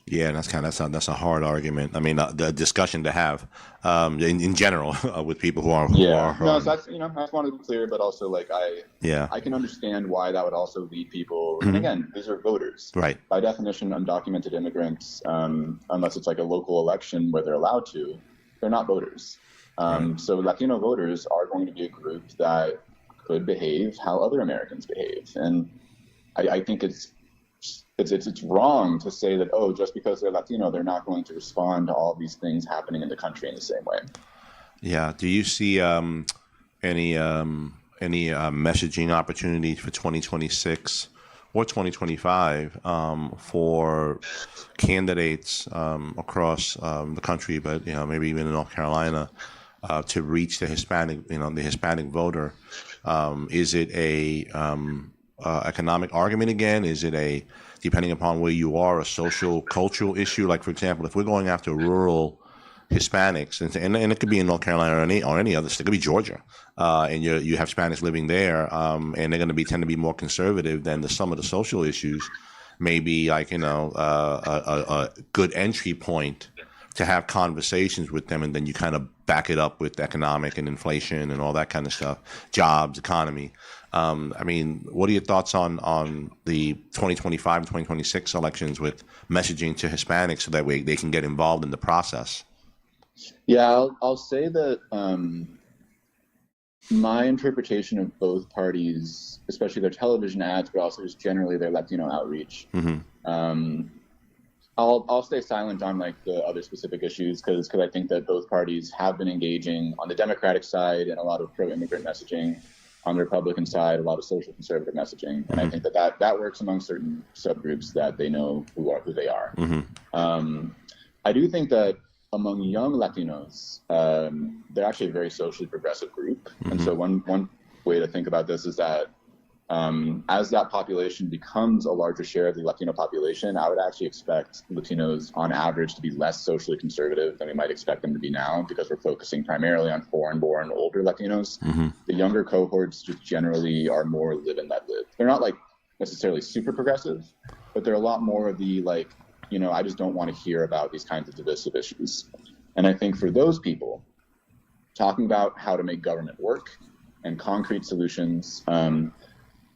Yeah, that's a hard argument. I mean, the discussion to have in general with people who are No, so that's I just wanted to be clear, but also like I can understand why that would also lead people. And again, these are voters, right? By definition, undocumented immigrants, unless it's like a local election where they're allowed to, they're not voters. So Latino voters are going to be a group that could behave how other Americans behave, and I think it's wrong to say that, just because they're Latino, they're not going to respond to all these things happening in the country in the same way. Yeah. Do you see any messaging opportunities for 2026 for 2025 for candidates across the country, but maybe even in North Carolina, to reach the Hispanic, the Hispanic voter? Is it a economic argument again? Is it a, depending upon where you are, a social, cultural issue? Like, for example, if we're going after rural Hispanics, and it could be in North Carolina or any other state, it could be Georgia, and you have Hispanics living there, and they're going to tend to be more conservative than some of the social issues. Maybe like a good entry point to have conversations with them, and then you kind of back it up with economic and inflation and all that kind of stuff, jobs, economy. I mean, what are your thoughts on the 2025 and 2026 elections with messaging to Hispanics so that way they can get involved in the process? Yeah, I'll say that my interpretation of both parties, especially their television ads, but also just generally their Latino outreach, I'll stay silent on like the other specific issues because I think that both parties have been engaging on the Democratic side in a lot of pro-immigrant messaging, on the Republican side a lot of social conservative messaging, and I think that works among certain subgroups that they know who they are. I do think that among young Latinos, they're actually a very socially progressive group, and so one way to think about this is that as that population becomes a larger share of the Latino population, I would actually expect Latinos on average to be less socially conservative than we might expect them to be now, because we're focusing primarily on foreign-born older Latinos. The younger cohorts just generally are more live and let live. They're not like necessarily super progressive, but they're a lot more of the like, I just don't want to hear about these kinds of divisive issues. And I think for those people, talking about how to make government work and concrete solutions,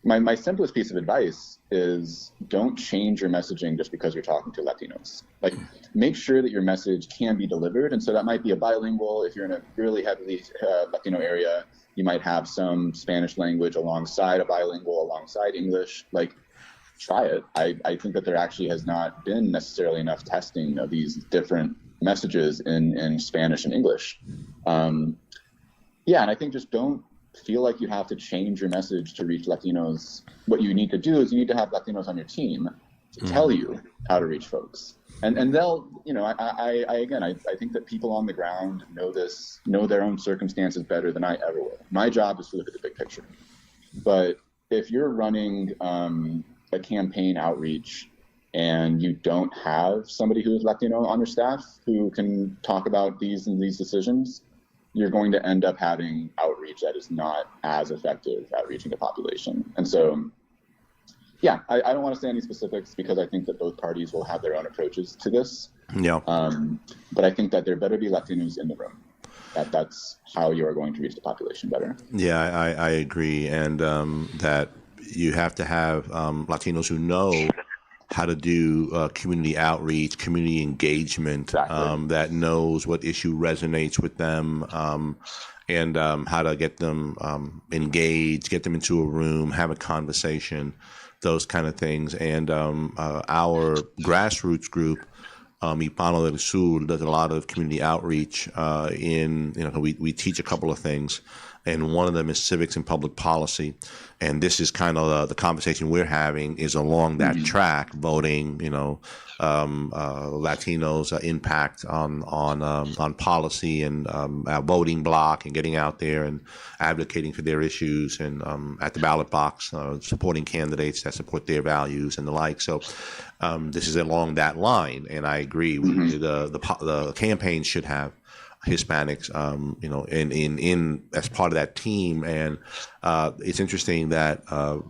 my simplest piece of advice is don't change your messaging just because you're talking to Latinos. Like, make sure that your message can be delivered. And so that might be a bilingual. If you're in a really heavily Latino area, you might have some Spanish language alongside a bilingual, alongside English. Like, try it. I think that there actually has not been necessarily enough testing of these different messages in Spanish and English. And I think just don't feel like you have to change your message to reach Latinos. What you need to do is you need to have Latinos on your team to tell you how to reach folks. And they'll, I think that people on the ground know their own circumstances better than I ever will. My job is to look at the big picture. But if you're running a campaign outreach and you don't have somebody who is Latino on your staff who can talk about these decisions, you're going to end up having outreach that is not as effective at reaching the population. And so, I don't want to say any specifics because I think that both parties will have their own approaches to this. But I think that there better be Latinos in the room. That's how you are going to reach the population better. Yeah, I agree. And that you have to have Latinos who know how to do community outreach, community engagement, that knows what issue resonates with them, and how to get them engaged, get them into a room, have a conversation, those kind of things. And our grassroots group, Hispanos del Sur, does a lot of community outreach we teach a couple of things. And one of them is civics and public policy. And this is kind of the conversation we're having is along that track, voting, Latinos' impact on policy and voting block and getting out there and advocating for their issues and at the ballot box, supporting candidates that support their values and the like. So this is along that line. And I agree. The campaign should have Hispanics, in as part of that team. And it's interesting that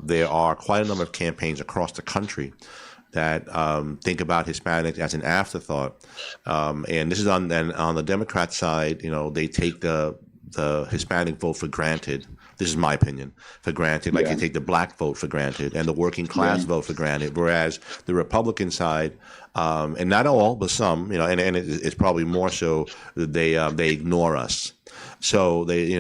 there are quite a number of campaigns across the country that think about Hispanics as an afterthought. And this is on the Democrat side. They take the Hispanic vote for granted. This is my opinion, for granted, like they take the black vote for granted and the working class vote for granted, whereas the Republican side, and not all, but some, and it's probably more so that they ignore us. So they,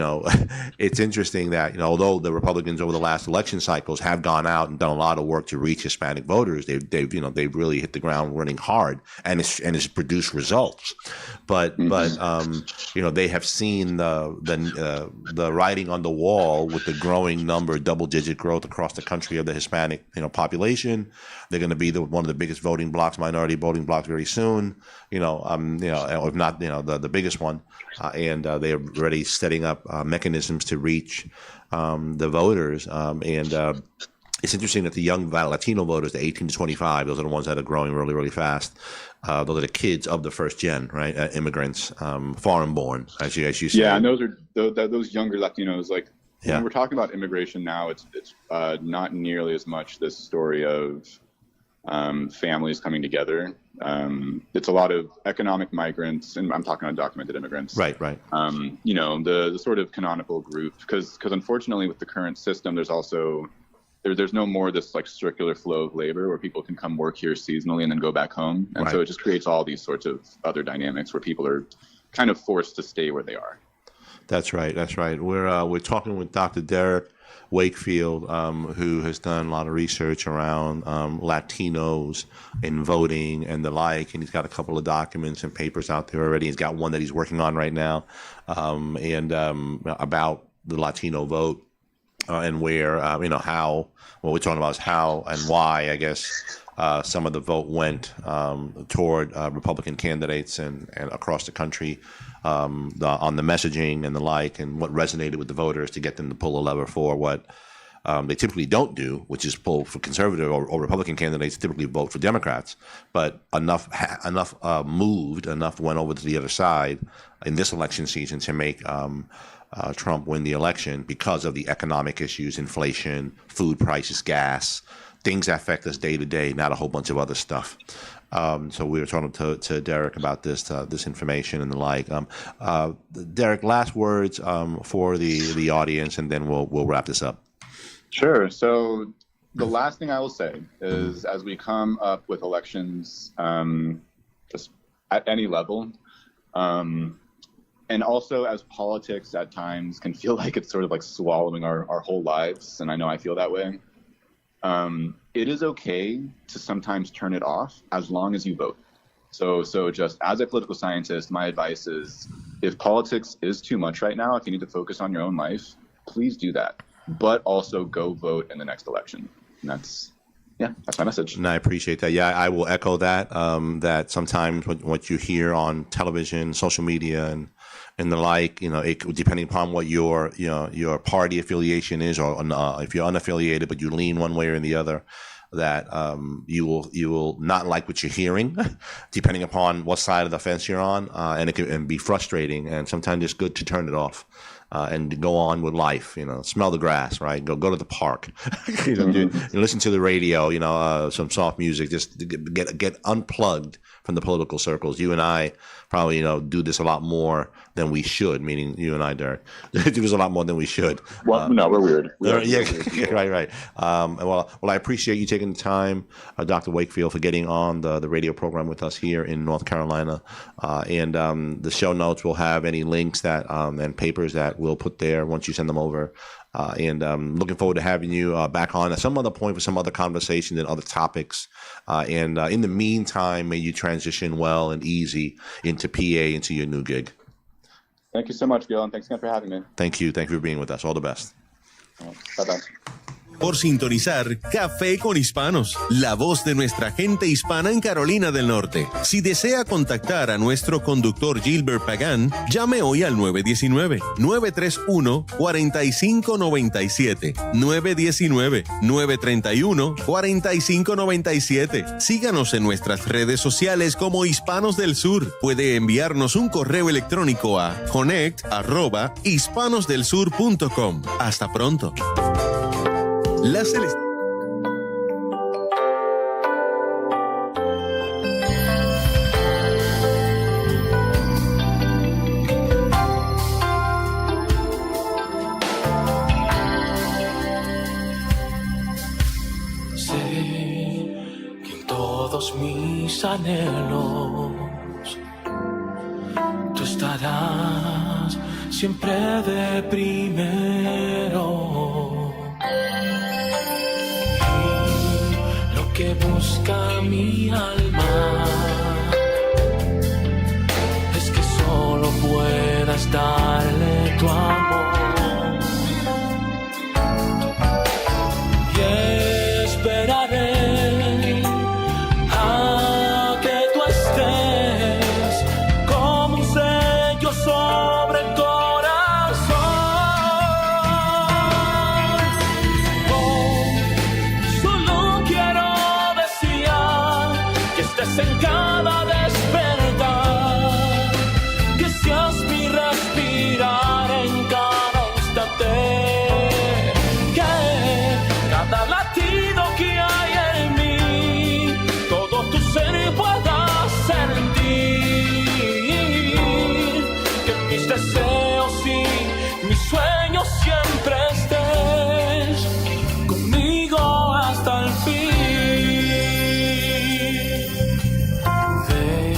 it's interesting that, although the Republicans over the last election cycles have gone out and done a lot of work to reach Hispanic voters, they've really hit the ground running hard, and it's produced results. But they have seen the writing on the wall with the growing number, double-digit growth across the country of the Hispanic population. They're going to be one of the biggest voting blocks, minority voting blocks, very soon. If not, the biggest one. And they are already setting up mechanisms to reach the voters. It's interesting that the young Latino voters, the 18 to 25, those are the ones that are growing really, really fast. Those are the kids of the first gen, right? Immigrants, foreign born, as you say. Yeah, and those younger Latinos, when we're talking about immigration now, it's not nearly as much this story of families coming together. It's a lot of economic migrants, and I'm talking undocumented immigrants. Right. The sort of canonical group, because unfortunately with the current system, there's also there's no more this circular flow of labor where people can come work here seasonally and then go back home, and so it just creates all these sorts of other dynamics where people are kind of forced to stay where they are. That's right. We're talking with Dr. Derek Wakefield, who has done a lot of research around Latinos in voting and the like, and he's got a couple of documents and papers out there already. He's got one that he's working on right now, about the Latino vote, and where how what we're talking about is how and why, I guess, some of the vote went toward Republican candidates and across the country, on the messaging and the like, and what resonated with the voters to get them to pull a lever for what they typically don't do, which is pull for conservative or Republican candidates. Typically vote for Democrats, but enough went over to the other side in this election season to make Trump win the election because of the economic issues, inflation, food prices, gas, things that affect us day to day, not a whole bunch of other stuff. So we were talking to Derek about this information and the like. Derek, last words for the audience, and then we'll wrap this up. Sure. So the last thing I will say is, as we come up with elections, just at any level, and also as politics at times can feel like it's sort of like swallowing our whole lives, and I know I feel that way. It is okay to sometimes turn it off as long as you vote. So just as a political scientist, my advice is, if politics is too much right now, if you need to focus on your own life, please do that. But also go vote in the next election. And that's my message. And I appreciate that. Yeah, I will echo that, that sometimes what you hear on television, social media, and the like, depending upon what your party affiliation is, or if you're unaffiliated but you lean one way or the other, that you will not like what you're hearing, depending upon what side of the fence you're on, and it can be frustrating. And sometimes it's good to turn it off. And go on with life, smell the grass, right? Go to the park, listen to the radio, some soft music, just get unplugged from the political circles. You and I probably, do this a lot more than we should, meaning you and I, Derek, do this a lot more than we should. Well, no, we're weird. Right. Well, I appreciate you taking the time, Dr. Wakefield, for getting on the radio program with us here in North Carolina. And the show notes will have any links that and papers that we'll put there once you send them over. And looking forward to having you back on at some other point for some other conversations and other topics. And in the meantime, may you transition well and easy into PA, into your new gig. Thank you so much, Gil, and thanks again for having me. Thank you. Thank you for being with us. All the best. Bye-bye. Por sintonizar Café con Hispanos, la voz de nuestra gente hispana en Carolina del Norte. Si desea contactar a nuestro conductor Gilbert Pagán, llame hoy al 919-931-4597, 919-931-4597. Síganos en nuestras redes sociales como Hispanos del Sur. Puede enviarnos un correo electrónico a connect@hispanosdelsur.com. Hasta pronto. La Celestial. Sé que en todos mis anhelos tú estarás siempre de primero. Y lo que busca mi alma es que solo puedas darle tu amor. Y esperaré a que tú estés como un sello sobre el corazón. Oh, solo quiero desear que estés en cada despertar, que seas mi respirar en cada instante, que cada latido que hay en mí, todo tu ser pueda sentir, que mis deseos y mis sueños siempre estés conmigo hasta el fin. Ver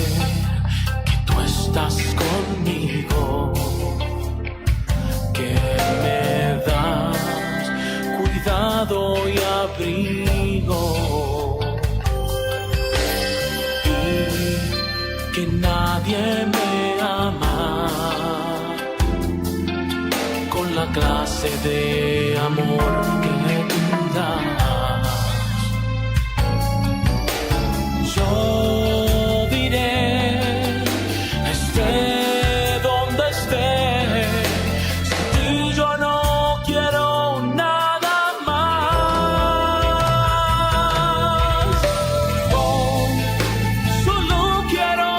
que tú estás conmigo, que me das cuidado y abrigo, y que nadie me ama con la clase de amor que tú das. Yo diré, esté donde esté, sin ti yo no quiero nada más. Oh, solo quiero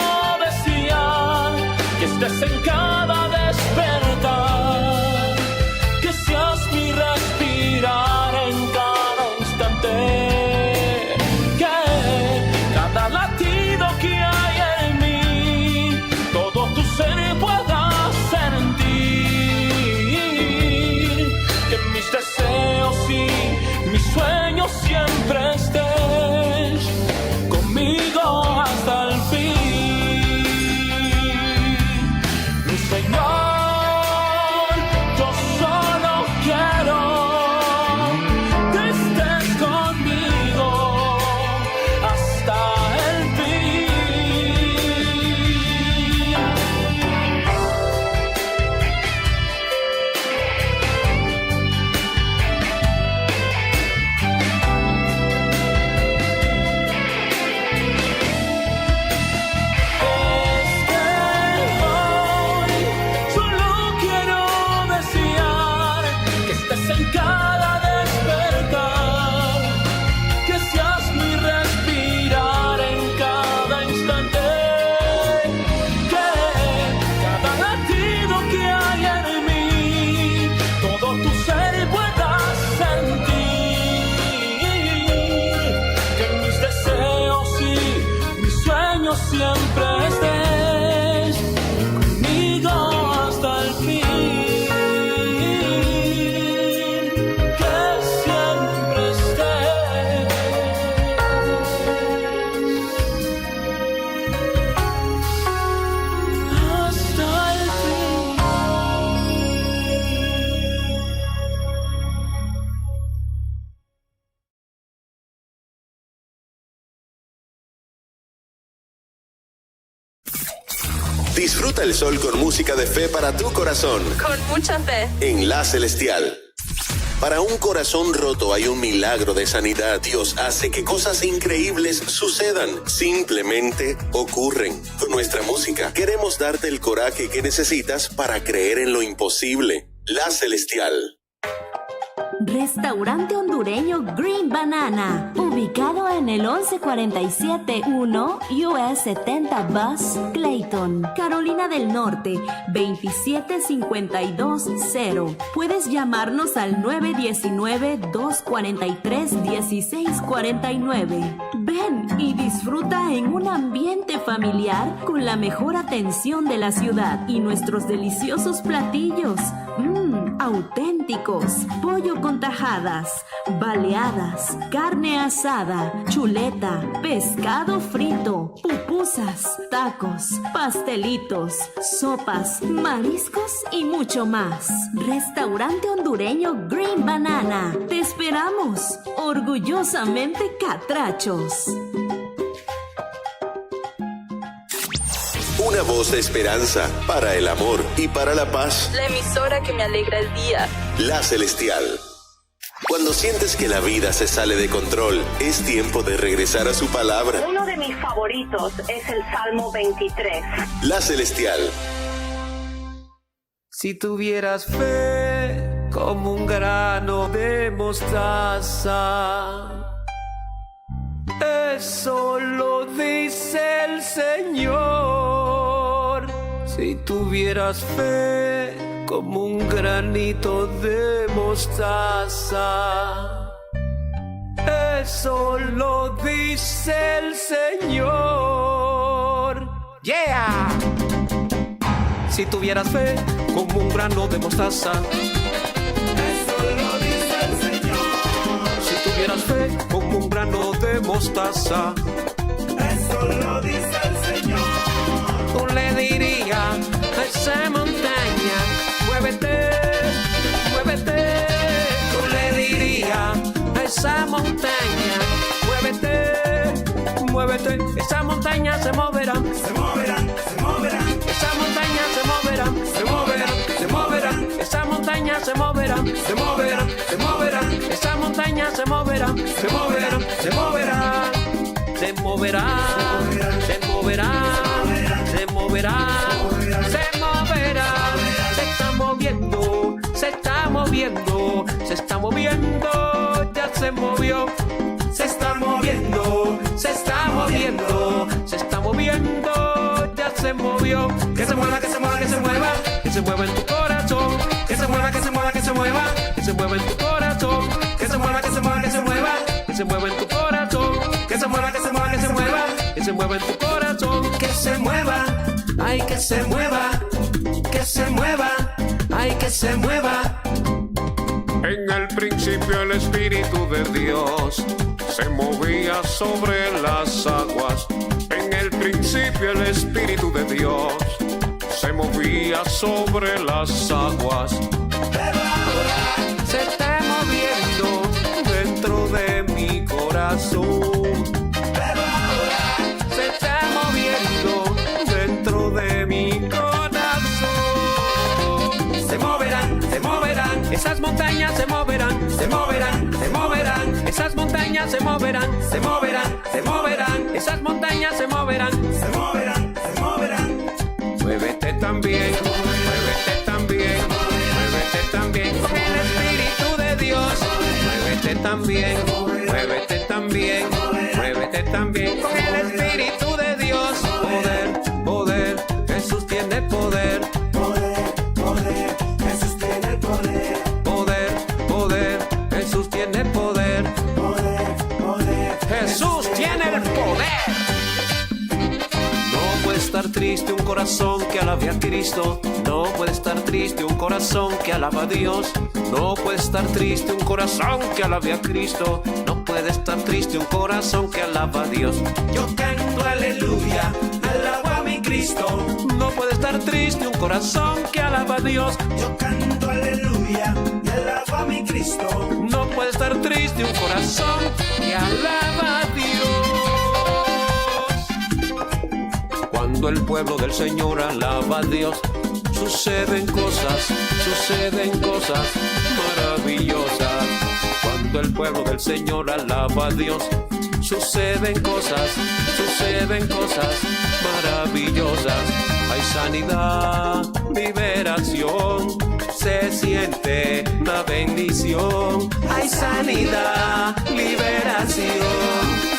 desear que estés en cada despertar, que seas mi respirar en cada instante, que cada latido que hay en mí, todo tu ser pueda sentir, que mis deseos y mis sueños siempre estés conmigo hasta el fin. Mi Señor, yo solo quiero que estés conmigo hasta el fin. Solo quiero desear que estés en cada despertar, que seas mi respirar en cada instante, que cada latido que hay en mí, todo tu ser pueda sentir, que mis deseos y mis sueños siempre estés conmigo hasta el fin, que siempre estés hasta el fin. Disfruta el sol con música de fe para tu corazón. Con mucha fe. En La Celestial. Para un corazón roto hay un milagro de sanidad. Dios hace que cosas increíbles sucedan. Simplemente ocurren. Con nuestra música queremos darte el coraje que necesitas para creer en lo imposible. La Celestial. Restaurante hondureño Green Banana, ubicado en el 11471 US 70 Bus, Clayton, Carolina del Norte, 27520. Puedes llamarnos al 919-243-1649. Ven y disfruta en un ambiente familiar con la mejor atención de la ciudad y nuestros deliciosos platillos. auténticos, pollo con tajadas, baleadas, carne asada, chuleta, pescado frito, pupusas, tacos, pastelitos, sopas, mariscos y mucho más. Restaurante hondureño Green Banana. Te esperamos, orgullosamente catrachos. Una voz de esperanza para el amor y para la paz. La emisora que me alegra el día. La Celestial. Cuando sientes que la vida se sale de control, es tiempo de regresar a su palabra. Uno de mis favoritos es el Salmo 23. La Celestial. Si tuvieras fe como un grano de mostaza, eso lo dice el Señor. Si tuvieras fe como un granito de mostaza, eso lo dice el Señor. Yeah. Si tuvieras fe como un grano de mostaza, eso lo dice el Señor. Si tuvieras fe como un grano de mostaza, eso lo dice el Señor. Tú le dirías a esa montaña, muévete, muévete. Tú le dirías a esa montaña, muévete, muévete. Esa montaña se moverá, se moverá, se moverá. Esa montaña se moverá, se moverá, se moverá. Esa montaña se moverá, se moverá, se moverá. Esa montaña se moverá, se moverá, se moverá. Se moverá, se moverá, se moverá, se moverá. Se está moviendo, se está moviendo, se está moviendo, ya se movió. Se está moviendo, se está moviendo, se está moviendo, ya se movió. Que se mueva, que se mueva, que se mueva, que se mueva en tu corazón. Que se mueva, que se mueva, que se mueva, que se mueva en tu corazón. Que se mueva, que se mueva, que se mueva, que se mueva en tu corazón. Que se mueva, que se mueva, que se mueva, que se mueva en tu corazón. Que se mueva, ay, que se mueva, que se mueva, ay, que se mueva. En el principio el Espíritu de Dios se movía sobre las aguas. En el principio el Espíritu de Dios se movía sobre las aguas. Pero ahora se está moviendo dentro de mi corazón. Pero ahora se está moviendo dentro de mi corazón. Se moverán, se moverán, esas montañas se moverán, se moverán, se moverán. Esas montañas se moverán, se moverán, se moverán. Esas montañas se moverán, se moverán, se moverán. Muévete también, muévete también, muévete también con el Espíritu de Dios. Muévete también, muévete también, muévete también con el Espíritu de Dios. Poder, poder, Jesús tiene poder. Poder, poder, Jesús tiene poder. Poder, poder, Jesús tiene poder. Poder, poder, Jesús tiene el poder. No puede estar triste un corazón que alabe a Cristo. No puede estar triste un corazón que alaba a Dios. No puede estar triste un corazón que alabe a Cristo. No puede estar triste un corazón que alaba a Dios. Yo canto aleluya, alabo a mi Cristo. No puede estar triste un corazón que alaba a Dios. Yo canto aleluya y alabo a mi Cristo. No puede estar triste un corazón que alaba a Dios. Cuando el pueblo del Señor alaba a Dios, suceden cosas maravillosas. Cuando el pueblo del Señor alaba a Dios, suceden cosas maravillosas. Hay sanidad, liberación, se siente la bendición. Hay sanidad, liberación,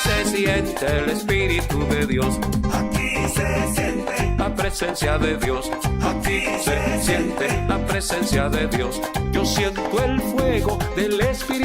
se siente el Espíritu de Dios. Aquí se siente la presencia de Dios. Aquí se siente la presencia de Dios. Yo siento el fuego del Espíritu